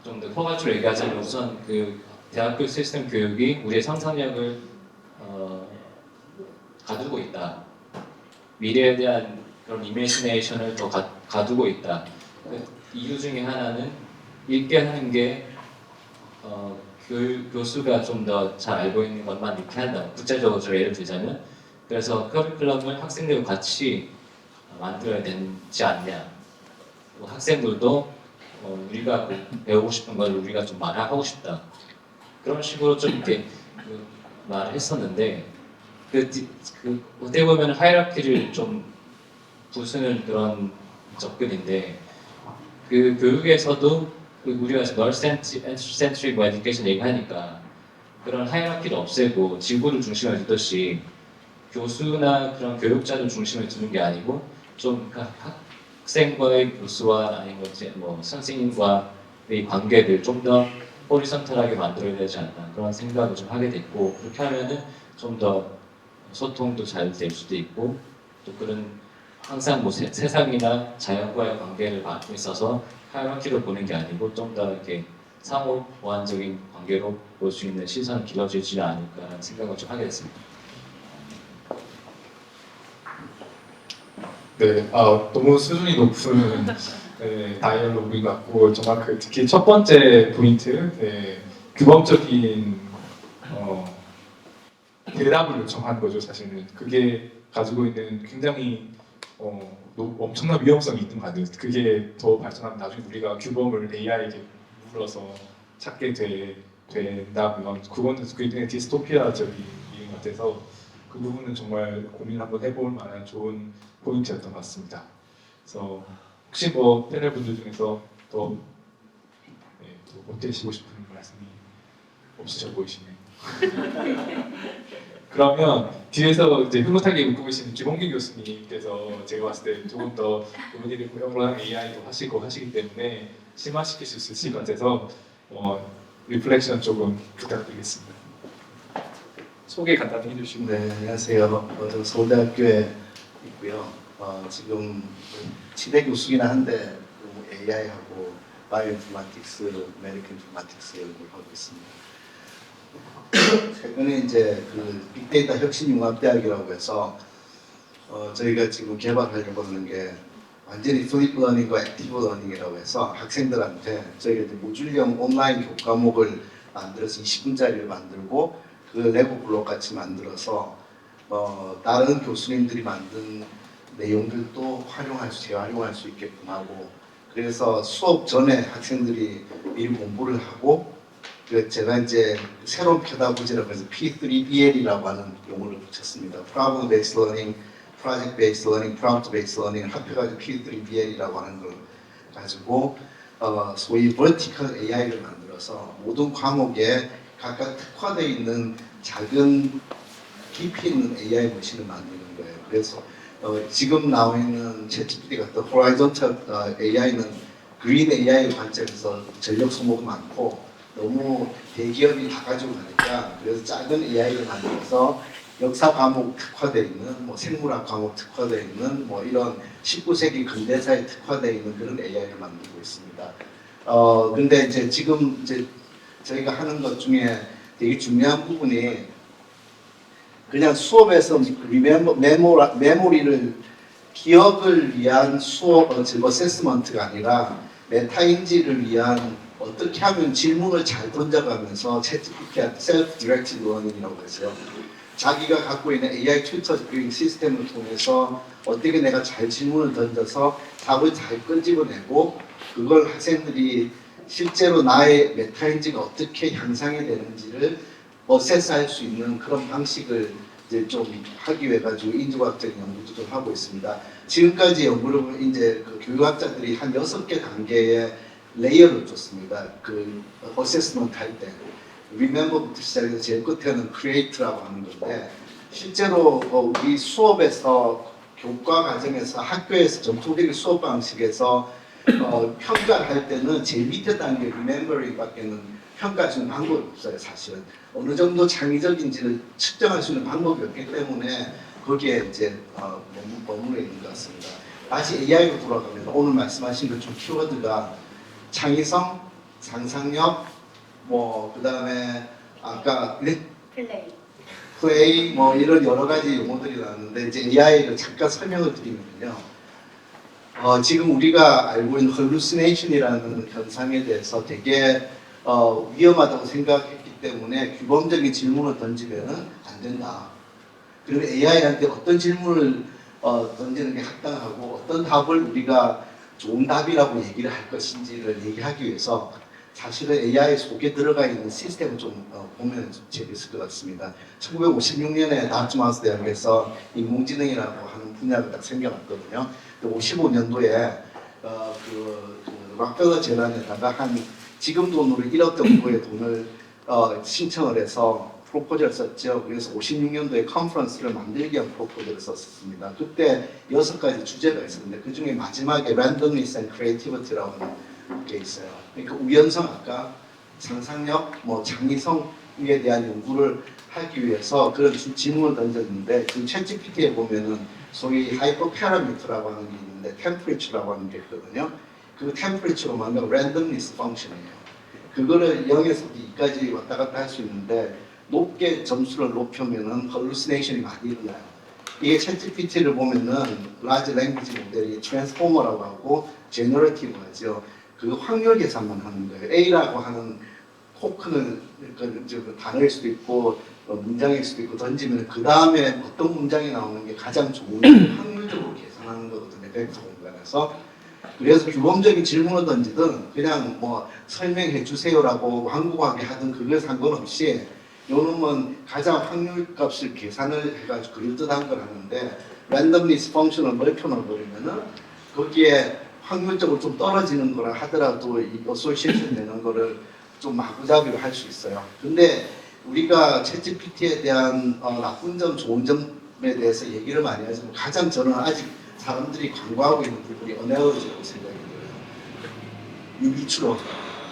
좀 더 포괄적으로 얘기하자면 우선 그 대학교 시스템 교육이 우리의 상상력을 가두고 있다. 미래에 대한 그런 이미지네이션을 더 가두고 있다. 그 이유 중에 하나는 읽게 하는 게 교수가 좀 더 잘 알고 있는 것만 읽게 한다. 구체적으로 좀 예를 들자면 그래서 커리큘럼을 학생들과 같이 만들어야 되지 않냐. 학생들도 우리가 배우고 싶은 걸 우리가 좀 말하고 싶다. 그런 식으로 좀 이렇게 말을 했었는데 어떻게 보면 하이라키를 좀 부수는 그런 접근인데 그 교육에서도 우리가 널 센트릭 에듀케이션 얘기하니까 그런 하이라키를 없애고 지구를 중심에 두듯이 교수나 그런 교육자를 중심에 두는 게 아니고 좀 학생과의 교수와 아니면 뭐 선생님과의 관계를 좀 더 호리선탈하게 만들어야 되지 않나 그런 생각을 좀 하게 됐고 그렇게 하면은 좀 더 소통도 잘 될 수도 있고 또 그런 항상 뭐 세상이나 자연과의 관계를 갖고 있어서 하이라키로 보는 게 아니고 좀 더 이렇게 상호 보완적인 관계로 볼 수 있는 시선을 길러주지 않을까라는 생각을 좀 하게 됐습니다. 네, 너무 수준이 높은 다이얼로그 같고 정말 특히 첫 번째 포인트, 규범적인 대답을 요청한 거죠. 사실은 그게 가지고 있는 굉장히 엄청난 위험성이 있는 거 같아요. 그게 더 발전하면 나중에 우리가 규범을 AI에게 물어서 찾게 된다면 그거는 굉장히 디스토피아적인 일인 것 같아서 그 부분은 정말 고민 한번 해볼 만한 좋은 포인트였던 것 같습니다. 그래서 혹시 뭐 패널 분들 중에서 더 보태시고 싶은 말씀이 없으셔 보이시네요. 그러면 뒤에서 이제 흐뭇하게 웃고 계시는 김홍규 교수님께서 제가 봤을 때 조금 더 부모님을 고용을 AI도 하시기 때문에 심화시킬 수 있을 것 같아서 리플렉션 조금 부탁드리겠습니다. 소개 간단히 해주시고. 네, 안녕하세요. 저 서울대학교에 있고요. 지금 치대 교수긴 한데 AI하고 바이오인포마틱스, 메디컬 인포마틱스 연구를 하고 있습니다. 최근에 이제 그 빅데이터 혁신융합대학이라고 해서 저희가 지금 개발하려고 하는 게 완전히 플립 러닝과 액티브 러닝이라고 해서 학생들한테 저희가 이제 모듈형 온라인 교과목을 만들어서 20분짜리를 만들고 그 레고 블록 같이 만들어서 다른 교수님들이 만든 내용들도 재활용할 수 있게끔 하고 그래서 수업 전에 학생들이 미리 공부를 하고 제가 이제 새로운 페다고지라고 해서 P3BL이라고 하는 용어를 붙였습니다. Problem Based Learning, Project Based Learning, Prompt Based Learning 합해가지고 P3BL이라고 하는 걸 가지고 소위 vertical AI를 만들어서 모든 과목에 각각 특화되어 있는 작은 깊이 있는 AI 머신을 만드는 거예요. 그래서 지금 나와 있는 챗GPT 같은 horizontal AI는 green AI 관점에서 전력 소모가 많고 너무 대기업이 다 가지고 가니까 그래서 작은 AI를 만들어서 역사 과목 특화되어 있는 뭐 생물학 과목 특화되어 있는 뭐 이런 19세기 근대사에 특화되어 있는 그런 AI를 만들고 있습니다. 근데 이제 지금 이제 저희가 하는 것 중에 되게 중요한 부분이 그냥 수업에서 메모리를 기억을 위한 수업 어세스먼트가 아니라 메타인지를 위한 어떻게 하면 질문을 잘 던져가면서 챗GPT한테 셀프-디렉티드 러닝이라고 해서요. 자기가 갖고 있는 AI 튜터 시스템을 통해서 어떻게 내가 잘 질문을 던져서 답을 잘 끄집어내고 그걸 학생들이 실제로 나의 메타인지가 어떻게 향상이 되는지를 어세스할 수 있는 그런 방식을 이제 좀 하기 위해 가지고 인지과학적인 연구도 좀 하고 있습니다. 지금까지 연구를 보면 이제 그 교육학자들이 한 6개 단계의 레이어를 줬습니다. 그 어세스먼트 할 때. Remember부터 시작해서 제일 끝에는 Create라고 하는 건데 실제로 우리 수업에서 교과 과정에서 학교에서 전통적인 수업 방식에서 평가를 할 때는 제일 밑에 단계 Remembering밖에는 평가할 수 있는 방법이 없어요. 사실은 어느 정도 창의적인지를 측정할 수 있는 방법이 없기 때문에 거기에 이제 머물러 있는 것 같습니다. 다시 AI로 돌아가면 오늘 말씀하신 것 중 키워드가 창의성, 상상력, 뭐 그다음에 아까 플레이 뭐 이런 여러 가지 용어들이 나왔는데 이제 AI를 잠깐 설명을 드리면요. 지금 우리가 알고 있는 hallucination이라는 현상에 대해서 되게 위험하다고 생각했기 때문에 규범적인 질문을 던지면은 안 된다. 그리고 AI한테 어떤 질문을 던지는 게 합당하고 어떤 답을 우리가 좋은 답이라고 얘기를 할 것인지를 얘기하기 위해서 사실은 AI 속에 들어가 있는 시스템을 좀 보면 재밌을 것 같습니다. 1956년에 다트마우스 대학에서 인공지능이라고 하는 분야가 딱 생겨났거든요. 55년도에 그 락펠러 재단에다가 한 지금 돈으로 1억 정도의 돈을 신청을 해서 프로포즈를 썼죠. 그래서 56년도에 컨퍼런스를 만들기 위한 프로포즈를 썼습니다. 그때 6가지 주제가 있었는데 그 중에 마지막에 randomness and creativity라고 하는 게 있어요. 그러니까 우연성 아까 상상력, 뭐 창의성에 대한 연구를 하기 위해서 그런 질문을 던졌는데 지금 챗GPT에 보면은 소위 하이퍼 파라미터라고 하는 게 있는데 temperature라고 하는 게 있거든요. 그 temperature로 만든 randomness 펑션이에요. 그거를 0에서 2까지 왔다 갔다 할 수 있는데 높게 점수를 높이면은 hallucination이 많이 일어나요. 이게 챗GPT를 보면은 large language 모델이 transformer라고 하고 generative 하죠. 그 확률 계산만 하는 거예요. A라고 하는 포크는 그 단어일 수도 있고 문장일 수도 있고 던지면 그 다음에 어떤 문장이 나오는 게 가장 좋은지 확률적으로 계산하는 거거든요. 벡터 공간에서. 그래서 규범적인 질문을 던지든 그냥 뭐 설명해 주세요라고 한국어하게 하든 그게 상관없이 요놈은 가장 확률 값을 계산을 해가지고 그럴듯한 걸 하는데 randomness 펑션을 넓혀 놓으면은 거기에 확률적으로 좀 떨어지는 거라 하더라도 이 어소시에이션 되는 거를 좀 마구잡이로 할 수 있어요. 근데 우리가 챗GPT에 대한 나쁜 점, 좋은 점에 대해서 얘기를 많이 하지만 가장 저는 아직 사람들이 광고하고 있는 부분이 어네얼로지라고 생각이 들어요. 유기추론,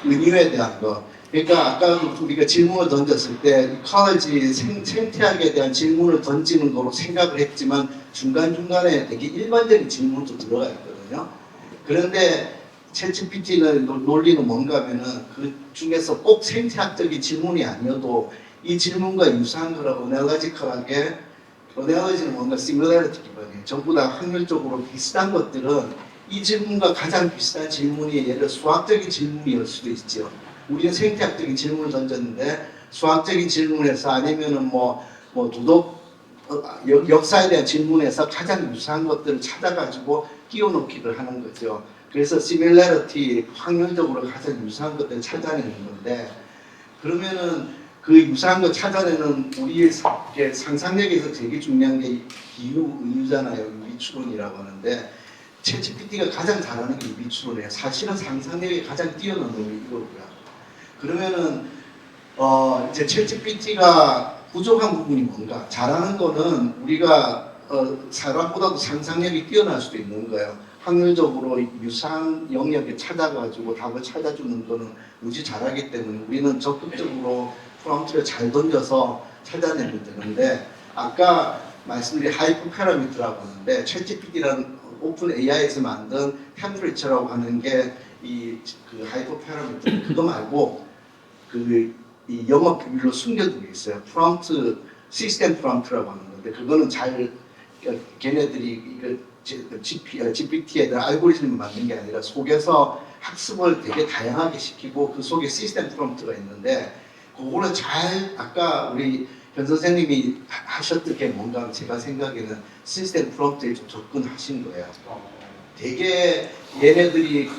은유에 대한 거. 그러니까 아까 우리가 질문을 던졌을 때 이컬러지 생태학에 대한 질문을 던지는 거로 생각을 했지만 중간중간에 되게 일반적인 질문도 들어가 있거든요. 그런데 챗GPT의 논리는 뭔가 하면은 그 중에서 꼭 생태학적인 질문이 아니어도 이 질문과 유사한 거라고 어네얼로지컬하게 어네얼로지는 뭔가 시뮬레리티 기반이에요. 전부 다 확률적으로 비슷한 것들은 이 질문과 가장 비슷한 질문이 예를 들어 수학적인 질문일 수도 있죠. 우리는 생태학적인 질문을 던졌는데 수학적인 질문에서 아니면은 뭐 도덕 역사에 대한 질문에서 가장 유사한 것들을 찾아가지고 끼워넣기를 하는 거죠. 그래서 시뮬레리티 확률적으로 가장 유사한 것들을 찾아내는 건데 그러면은 그 유사한 거 찾아내는 우리의 상상력에서 되게 중요한 게 비유, 은유잖아요. 유기추론이라고 하는데 챗GPT가 가장 잘하는 게 미추론이에요. 사실은 상상력이 가장 뛰어난 놈이 이거고요. 그러면은 이제 챗GPT가 부족한 부분이 뭔가? 잘하는 거는 우리가 사람보다도 상상력이 뛰어날 수도 있는 거예요. 확률적으로 유사한 영역에 찾아가지고 답을 찾아주는 거는 무지 잘하기 때문에 우리는 적극적으로 프롬프트를 잘 던져서 찾아내면 되는데, 아까 말씀드린 하이퍼 패러미터라고 하는데 챗GPT라는 오픈 AI에서 만든 템퍼리처라고 하는 게 이 그 하이퍼 패러미터, 그거 말고 이 영어 비밀로 숨겨둔 게 있어요. 프롬프트, 시스템 프롬프트라고 하는 건데, 그거는 잘 걔네들이 GPT에 대한 알고리즘을 만든 게 아니라 속에서 학습을 되게 다양하게 시키고 그 속에 시스템 프롬프트가 있는데, 그거를 잘 아까 우리 변 선생님이 하셨던 게 뭔가 제가 생각에는 시스템 프롬프트에 좀 접근하신 거예요. 되게 얘네들이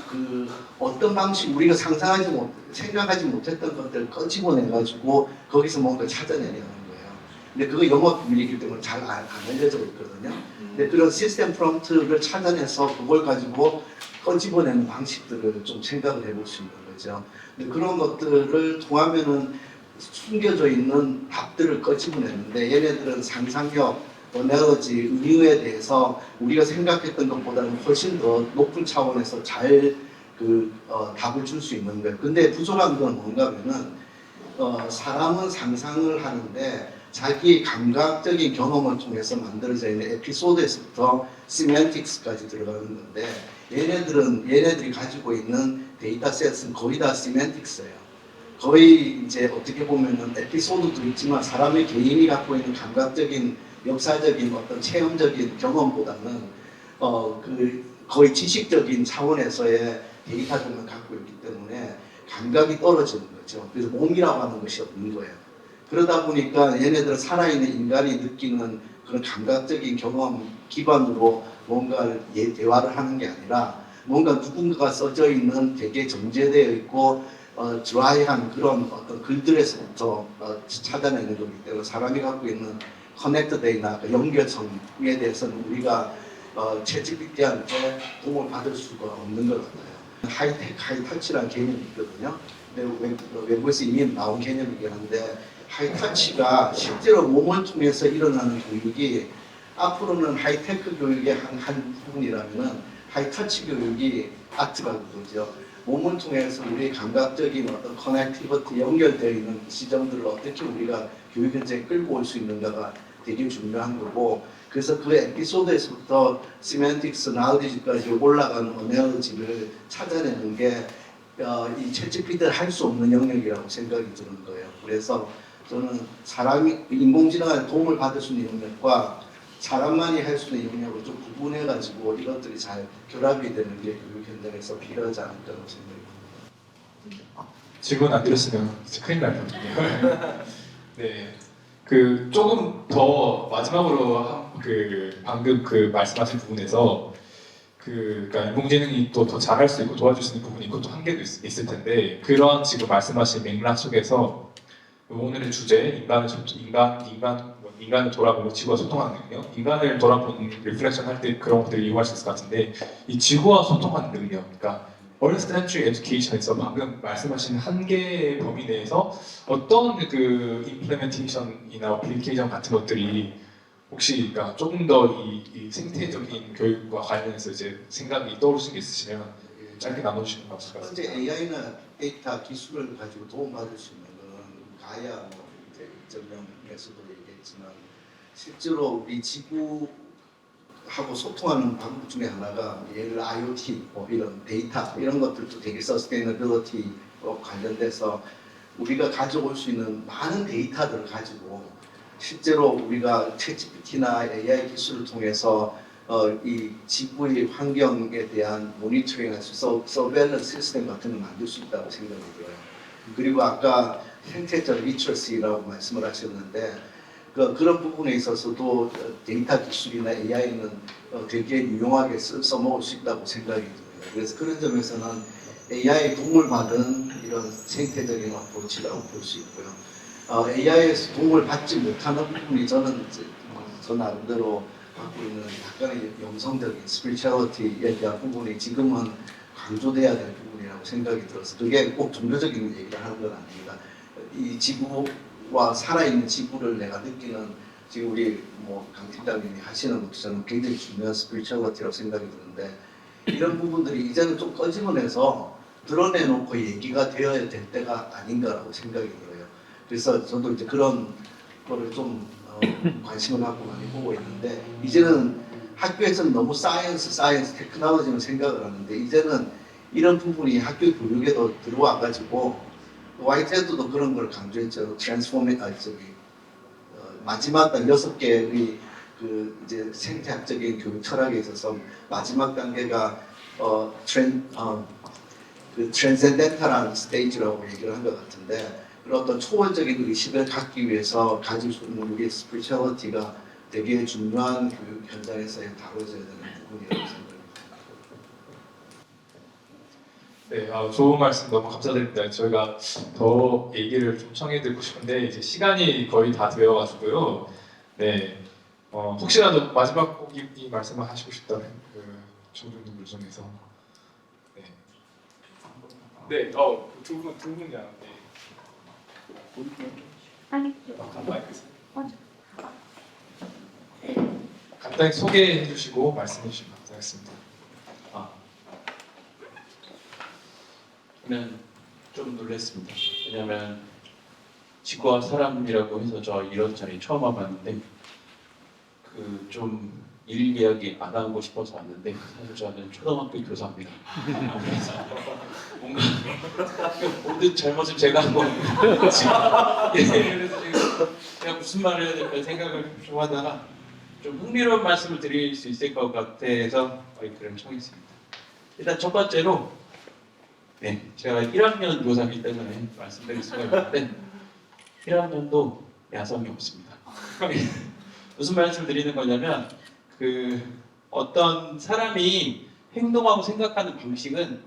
어떤 방식 우리가 생각하지 못했던 것들을 꺼집어내가지고 거기서 뭔가 찾아내려는 거예요. 근데 그거 영어 비밀이기 때문에 잘 안 알려져 있거든요. 근데 그런 시스템 프롬프트를 찾아내서 그걸 가지고 꺼집어내는 방식들을 좀 생각을 해볼 수 있는 거죠. 근데 그런 것들을 통하면은 숨겨져 있는 답들을 꺼집어내는데, 얘네들은 상상력, 에너지, 의미에 대해서 우리가 생각했던 것보다는 훨씬 더 높은 차원에서 잘 답을 줄 수 있는 거예요. 근데 부족한 건 뭔가 하면은 사람은 상상을 하는데 자기 감각적인 경험을 통해서 만들어져 있는 에피소드에서부터 시멘틱스까지 들어가는 건데, 얘네들이 가지고 있는 데이터셋은 거의 다 시멘틱스예요. 거의 이제 어떻게 보면은 에피소드도 있지만 사람의 개인이 갖고 있는 감각적인 역사적인 어떤 체험적인 경험보다는 거의 지식적인 차원에서의 데이터들만 갖고 있기 때문에 감각이 떨어지는 거죠. 그래서 몸이라고 하는 것이 없는 거예요. 그러다 보니까 얘네들은 살아있는 인간이 느끼는 그런 감각적인 경험 기반으로 뭔가 대화를 하는 게 아니라 뭔가 누군가가 써져 있는 되게 정제되어 있고 드라이한 그런 어떤 글들에서부터 찾아내는 거기 때문에 사람이 갖고 있는 커넥트데이나 연결성에 대해서는 우리가 챗GPT한테 도움을 받을 수가 없는 것 같아요. 하이텍, 하이터치라는 개념이 있거든요. 근데 외국에서 이미 나온 개념이긴 한데, 하이터치가 실제로 몸을 통해서 일어나는 교육이 앞으로는 하이테크 교육의 한 부분이라면 하이터치 교육이 아트가 그거죠. 몸을 통해서 우리의 감각적인 어떤 커넥티비티, 연결되어 있는 지점들을 어떻게 우리가 교육 현장에 끌고 올 수 있는가가 되게 중요한 거고, 그래서 그 에피소드에서부터 시멘틱스, 나우디지까지 올라가는 에너지를 찾아내는 게 이 챗GPT를 할 수 없는 영역이라고 생각이 드는 거예요. 그래서 저는 인공지능한테 도움을 받을 수 있는 영역과 사람만이 할 수 있는 영역을 좀 구분해가지고 이것들이 잘 결합이 되는 게 교육 현장에서 필요하지 않을까라고 생각합니다. 질문 안 드렸으면 진짜 큰일 날 뻔했네요. 네, 조금 더 마지막으로 방금 말씀하신 부분에서 그러니까 인공지능이 또 더 잘할 수 있고 도와줄 수 있는 부분이 있고 또 한계도 있을 텐데, 그런 지금 말씀하신 맥락 속에서 오늘의 주제 인간을 돌아보고 지구와 소통하는 능력, 인간을 돌아보는 리플렉션 할 때 그런 것들을 이용할 수 있을 것 같은데, 이 지구와 소통하는 능력, 그러니까 Earth Century Education에서 방금 말씀하신 한계의 범위 내에서 어떤 임플레멘테이션이나 어플리케이션 같은 것들이 혹시 그러니까 조금 더 이 생태적인 교육과 관련해서 이제 생각이 떠오르신 게 있으시면 짧게 나눠주시면 감사하겠습니다. 현재 AI나 데이터 기술을 가지고 도움받을 수 있는 거는 가야 이제 전명에서도 얘기했지만, 실제로 우리 지구하고 소통하는 방법 중에 하나가 예를 들어 IoT, 이런 데이터 이런 것들도 되게 서스테이너빌리티 관련돼서 우리가 가져올 수 있는 많은 데이터들을 가지고 실제로 우리가 챗GPT나 AI 기술을 통해서 이 지구의 환경에 대한 모니터링할 수 있는 서베일런스 시스템 같은 걸 만들 수 있다고 생각이 들어요. 그리고 아까 생태적 리처시라고 말씀을 하셨는데, 그런 부분에 있어서도 데이터 기술이나 AI는 되게 유용하게 써먹을 수 있다고 생각이 들어요. 그래서 그런 점에서는 AI의 도움을 받은 이런 생태적인 어프로치라고 볼 수 있고요. AI에서 도움을 받지 못하는 부분이 저는 저 나름대로 갖고 있는 약간의 영성적인 스피리추얼리티에 대한 부분이 지금은 강조돼야 될 부분이라고 생각이 들어서 그게 꼭 종교적인 얘기를 하는 건 아닙니다. 이 지구와 살아있는 지구를 내가 느끼는 지금 우리 강 팀장님이 하시는 것도 저는 굉장히 중요한 스피리추얼리티라고 생각이 드는데 이런 부분들이 이제는 좀 꺼집어내서 드러내놓고 얘기가 되어야 될 때가 아닌가라고 생각이 들어요. 그래서 저도 이제 그런 거를 좀 관심을 갖고 많이 보고 있는데 이제는 학교에서는 너무 사이언스, 테크놀로지는 생각을 하는데 이제는 이런 부분이 학교 교육에도 들어와가지고 YTED도 그런 걸 강조했죠. 마지막 6개의 그 이제 생태학적인 교육 철학에 있어서 마지막 단계가 그 트랜센덴탈한 스테이지라고 얘기를 한 것 같은데 그런 어떤 초월적인 의식을 갖기 위해서 가질 수 있는 우리의 스피리추얼리티가 되게 중요한 교육 현장에서 다뤄져야 되는 부분이라고 생각합니다. 네, 좋은 말씀 너무 감사드립니다. 저희가 더 얘기를 좀 청해드리고 싶은데 이제 시간이 거의 다 되어가지고요. 네, 혹시라도 마지막 꼭 이 말씀을 하시고 싶다면 그 청중분들 중에서 네, 두 분이야. 네. 아니, 마이크 있어요? 간단히 소개해 주시고 말씀해 주시면 감사하겠습니다. 저는 좀 놀랐습니다. 왜냐면 지구와 사람이라고 해서 저 이런 자리 처음 와봤는데 그 좀 일 이야기 안 하고 싶어서 왔는데 사실 저는 초등학교 교사입니다. 그래서 뭔가 모든 잘못을 제가 한 겁니다. 그래서 제가 무슨 말을 해야 될까 생각을 좀 하다가 좀 흥미로운 말씀을 드릴 수 있을 것 같아서 마이크를 청했습니다. 일단 첫 번째로 네, 제가 1학년 교사이기 때문에 말씀드릴 수가 있는데 1학년도 야성이 없습니다. 무슨 말씀을 드리는 거냐면 그 어떤 사람이 행동하고 생각하는 방식은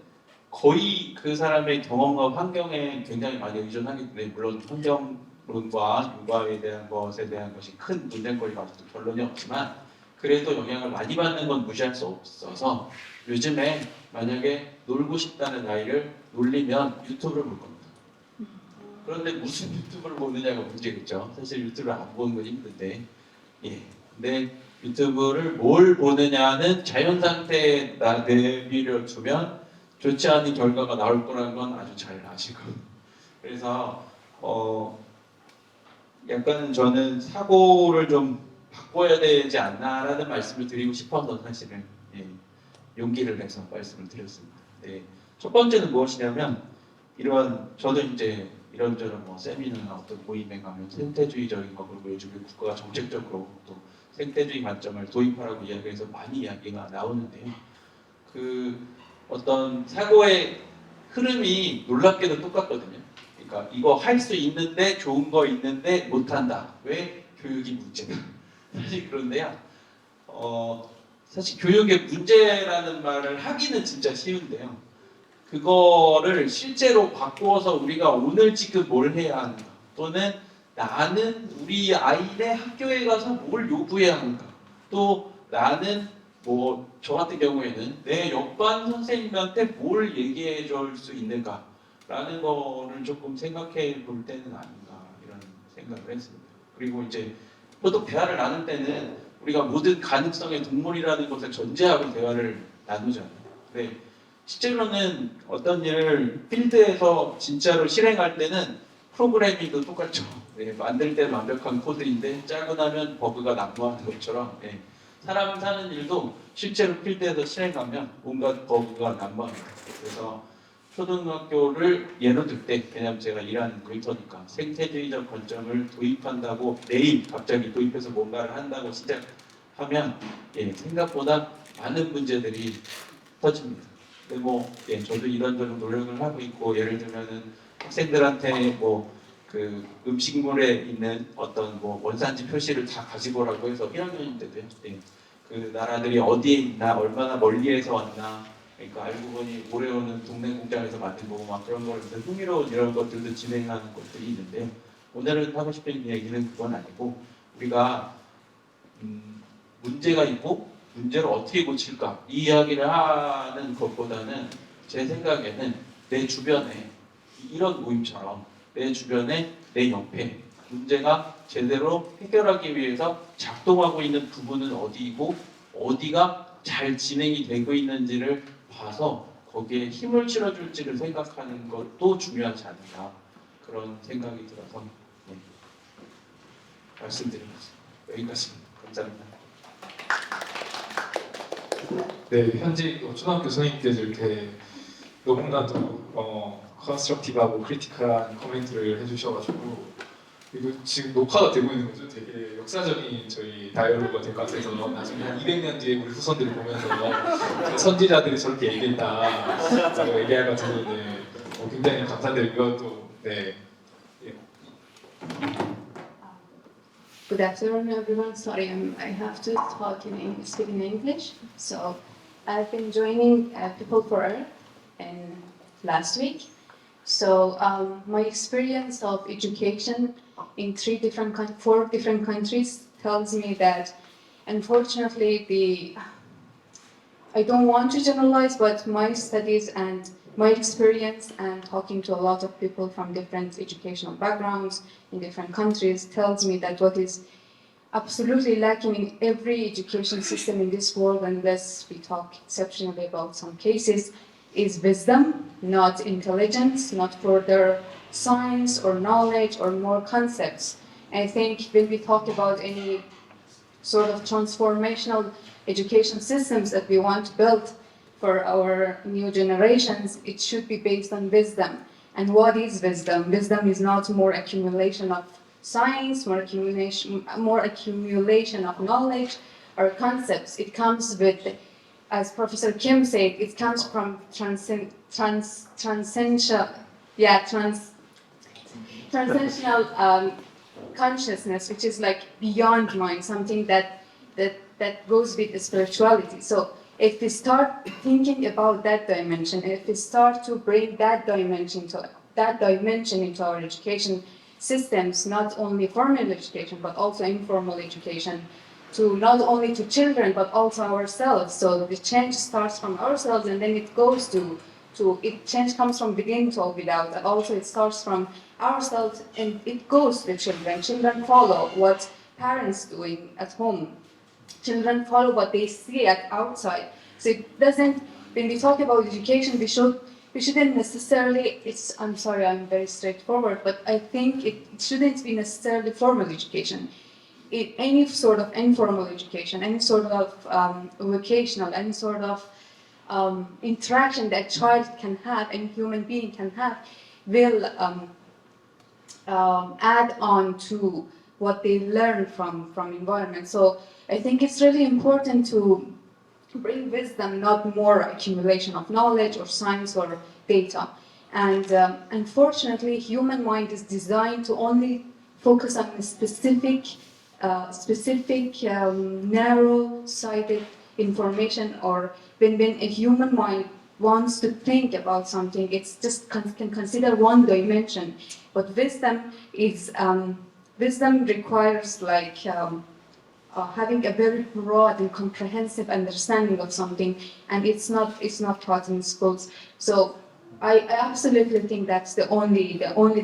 거의 그 사람의 경험과 환경에 굉장히 많이 의존하기 때문에 물론 환경론과 육아에 대한 것에 대한 것이 큰 논쟁거리가 아직도 결론이 없지만 그래도 영향을 많이 받는 건 무시할 수 없어서 요즘에 만약에 놀고 싶다는 아이를 놀리면 유튜브를 볼 겁니다. 그런데 무슨 유튜브를 보느냐가 문제겠죠. 사실 유튜브를 안 보는 건 힘든데, 근데 유튜브를 뭘 보느냐는 자연 상태에 내비를 두면 좋지 않은 결과가 나올 거라는 건 아주 잘 아시고, 그래서 약간 저는 사고를 좀 바꿔야 되지 않나라는 말씀을 드리고 싶어서 사실은 용기를 내서 말씀을 드렸습니다. 네. 첫 번째는 무엇이냐면 저도 이제 이런저런 세미나나 어떤 모임에 가면 생태주의적인 거 그리고 요즘에 국가가 정책적으로 또 생태주의 관점을 도입하라고 이야기해서 많이 이야기가 나오는데요. 그 어떤 사고의 흐름이 놀랍게도 똑같거든요. 그러니까 이거 할 수 있는데 좋은 거 있는데 못한다. 왜? 교육이 문제다. 사실 그런데요. 사실 교육의 문제라는 말을 하기는 진짜 쉬운데요. 그거를 실제로 바꾸어서 우리가 오늘 지금 뭘 해야 하는가 또는 나는 우리 아이네 학교에 가서 뭘 요구해야 하는가 또 나는 저 같은 경우에는 내 옆반 선생님한테 뭘 얘기해 줄 수 있는가 라는 거를 조금 생각해 볼 때는 아닌가 이런 생각을 했습니다. 그리고 이제 보통 대화를 나눌 때는 우리가 모든 가능성의 동물이라는 것을 전제하고 대화를 나누잖아요. 근데 실제로는 어떤 일을 필드에서 진짜로 실행할 때는 프로그래밍도 똑같죠. 만들 때는 완벽한 코드인데 짜고 나면 버그가 난무하는 것처럼 사람 사는 일도 실제로 필드에서 실행하면 온갖 버그가 난무합니다. 그래서 초등학교를 예로 들 때, 왜냐하면 제가 일하는 놀이터니까 생태주의적 관점을 도입한다고 내일 갑자기 도입해서 뭔가를 한다고 시작하면 생각보다 많은 문제들이 터집니다. 근데 저도 이런저런 노력을 하고 있고 예를 들면은 학생들한테 그 음식물에 있는 어떤 원산지 표시를 다 가지고 오라고 해서 1학년인데도요. 그 나라들이 어디에 있나 얼마나 멀리에서 왔나 그러니까 알고 보니 오레오는 동네 공장에서 만든 거고 막 그런 걸 흥미로운 이런 것들도 진행하는 것들이 있는데요. 오늘은 하고 싶은 얘기는 그건 아니고 우리가 문제가 있고 문제를 어떻게 고칠까 이 이야기를 하는 것보다는 제 생각에는 내 주변에 이런 모임처럼 내 주변에 내 옆에 문제가 제대로 해결하기 위해서 작동하고 있는 부분은 어디이고 어디가 잘 진행이 되고 있는지를 봐서 거기에 힘을 실어줄지를 생각하는 것도 중요하지 않나 그런 생각이 들어서 네. 말씀드리겠습니다. 여기까지입니다. 감사합니다. 네, 현직 초등학교 선생님께서 이렇게 너무나도 컨스트럭티브하고 크리티컬한 코멘트를 해주셔가지고 이거 지금 녹화가 되고 있는 거죠? 되게 역사적인 저희 다이얼로그가 될 것 같아서 나중에 한 200년 뒤에 우리 후손들이 보면서 선지자들이 저렇게 얘기했다라고 얘기할 것 같아서 네, 굉장히 감사드리고 또 네. Good afternoon, everyone. Sorry, I have to talk in English, speak in English. So, I've been joining People for Earth in last week. So, my experience of education in 4 different countries tells me that, unfortunately, I don't want to generalize, but my studies and my experience and talking to a lot of people from different educational backgrounds in different countries tells me that what is absolutely lacking in every education system in this world, unless we talk exceptionally about some cases, is wisdom, not intelligence, not further science or knowledge or more concepts. I think when we talk about any sort of transformational education systems that we want to build for our new generations, it should be based on wisdom. And what is wisdom? Wisdom is not more accumulation of science, more accumulation of knowledge or concepts. It comes with, as Professor Kim said, it comes from transcendental consciousness, which is like beyond mind, something that goes with the spirituality. So if we start thinking about that dimension, if we start to bring that dimension into our education systems, not only formal education but also informal education, to not only to children but also ourselves. So the change starts from ourselves, and then it goes to change comes from within to without, and also it starts from ourselves and it goes to children. Children follow what parents doing at home. Children follow what they see at outside. So it doesn't. When we talk about education, we shouldn't necessarily. I'm sorry, I'm very straightforward, but I think it shouldn't be necessarily formal education. Any sort of informal education, any sort of vocational, any sort of interaction that a child can have, any human being can have, will add on to what they learn from environment. So I think it's really important to bring wisdom, not more accumulation of knowledge or science or data. And unfortunately, human mind is designed to only focus on a specific narrow-sighted information, or when a human mind wants to think about something, it's just can consider one dimension. But wisdom is wisdom requires like having a very broad and comprehensive understanding of something, and it's not taught in schools. So I absolutely think that's the only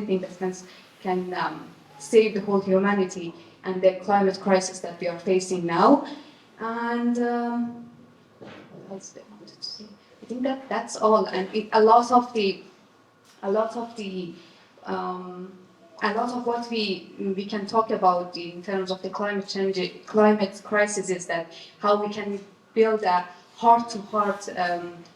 thing that can save the whole humanity and the climate crisis that we are facing now. And what else I wanted to say? I think that's all. And a lot of what we can talk about in terms of the climate crisis is that how we can build a heart-to-heart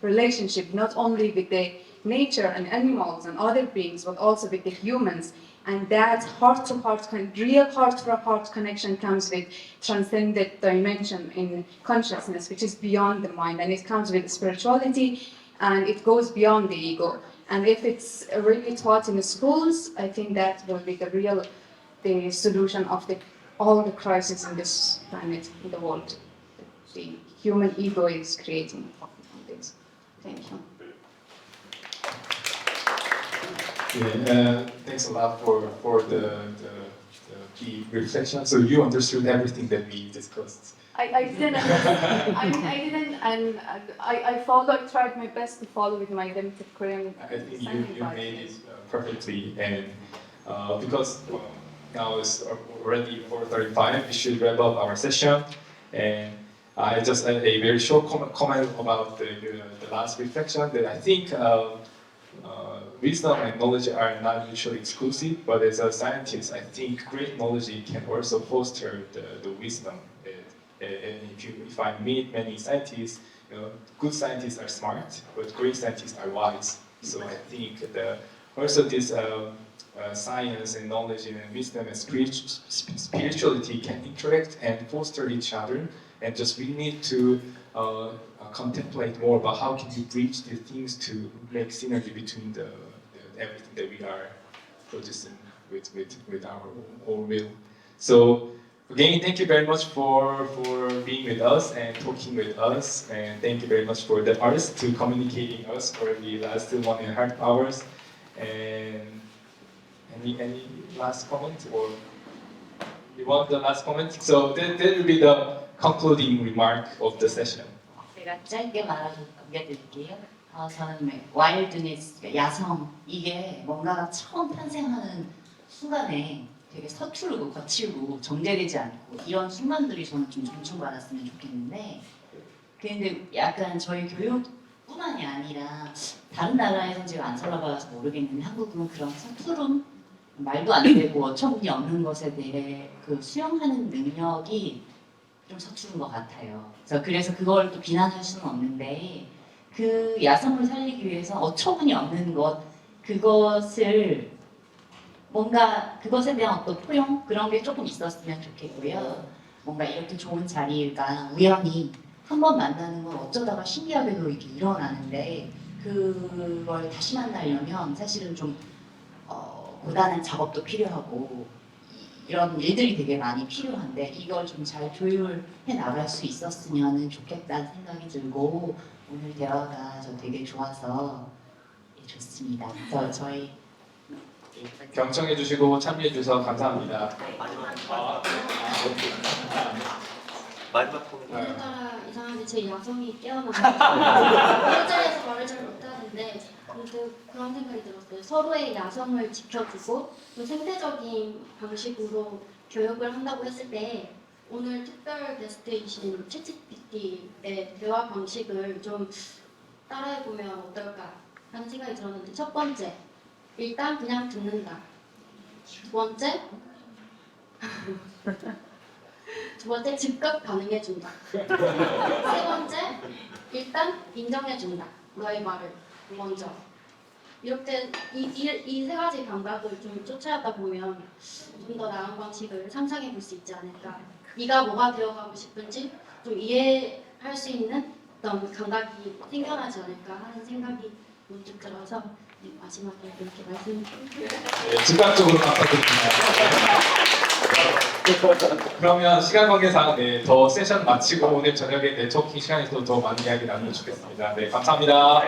relationship, not only with the nature and animals and other beings, but also with the humans. And that heart-to-heart, real heart-to-heart connection comes with transcendent dimension in consciousness, which is beyond the mind, and it comes with spirituality, and it goes beyond the ego. And if it's really taught in the schools, I think that will be the solution of all the crises in this planet, in the world. The human ego is creating this. Thank you. Yeah, thanks a lot for the key reflection. So you understood everything that we discussed. I didn't. I didn't, and I tried my best to follow with my limited Korean. I think you made it perfectly, and because now it's already 4:35, we should wrap up our session. And I just had a very short comment about the last reflection that I think wisdom and knowledge are not mutually exclusive, but as a scientist, I think great knowledge can also foster the wisdom. And if I meet many scientists, good scientists are smart, but great scientists are wise. So I think also this science and knowledge and wisdom and spirituality can interact and foster each other. And just we need to contemplate more about how can we bridge these things to make synergy between the everything that we are producing with our own will. So again, thank you very much for being with us and talking with us, and thank you very much for the artists to communicating us for the last 1.5 hours. And any last comment, or you want the last comment? So that will be the concluding remark of the session. 제가 짧게 남겨드릴게요. 저는 와일드니스, 야성, 이게 뭔가 처음 탄생하는 순간에 되게 서투르고 거칠고 정제되지 않고 이런 순간들이 저는 좀 존중받았으면 좋겠는데, 근데 약간 저희 교육뿐만이 아니라 다른 나라에서는 제가 안 살아봐서 모르겠는데 한국은 그런 서투름, 말도 안 되고 어처구니 없는 것에 대해 그 수용하는 능력이 좀 서투른 것 같아요. 그래서 그걸 또 비난할 수는 없는데, 그 야성을 살리기 위해서 어처구니 없는 것, 그것을 뭔가 그것에 대한 어떤 포용 그런 게 조금 있었으면 좋겠고요. 뭔가 이렇게 좋은 자리가 우연히 한 번 만나는 건 어쩌다가 신기하게도 이렇게 일어나는데, 그걸 다시 만나려면 사실은 좀 고단한 작업도 필요하고 이런 일들이 되게 많이 필요한데, 이걸 좀 잘 조율해 나갈 수 있었으면 좋겠다는 생각이 들고, 오늘 대화가 저 되게 좋아서 좋습니다. 그래서 저희 경청해 주시고 참여해 주셔서 감사합니다. 마지막 코너. 오늘따라 이상하게 제 야성이 깨어나서 이 자리에서 말을 잘 못하는데 문득 그런 생각이 들었어요. 서로의 야성을 지켜주고 또 생태적인 방식으로 교육을 한다고 했을 때 오늘 특별 게스트이신 챗GPT의 대화 방식을 좀 따라해보면 어떨까 하는 생각이 들었는데, 첫 번째, 일단 그냥 듣는다. 두 번째 즉각 반응해준다. 세 번째, 일단 인정해준다. 너의 말을 먼저. 이렇게 이 세 가지 감각을 좀 쫓아가다 보면 좀 더 나은 방식을 상상해 볼 수 있지 않을까. 네가 뭐가 되어가고 싶은지 좀 이해할 수 있는 어떤 감각이 생겨나지 않을까 하는 생각이 문득 들어서 마지막에 이렇게 말씀드릴게요. 네, 즉각적으로 감사드립니다. 그러면 시간 관계상 더 세션 마치고 오늘 저녁에 네트워킹 시간에서 더 많은 이야기 나누면 좋겠습니다. 네, 감사합니다.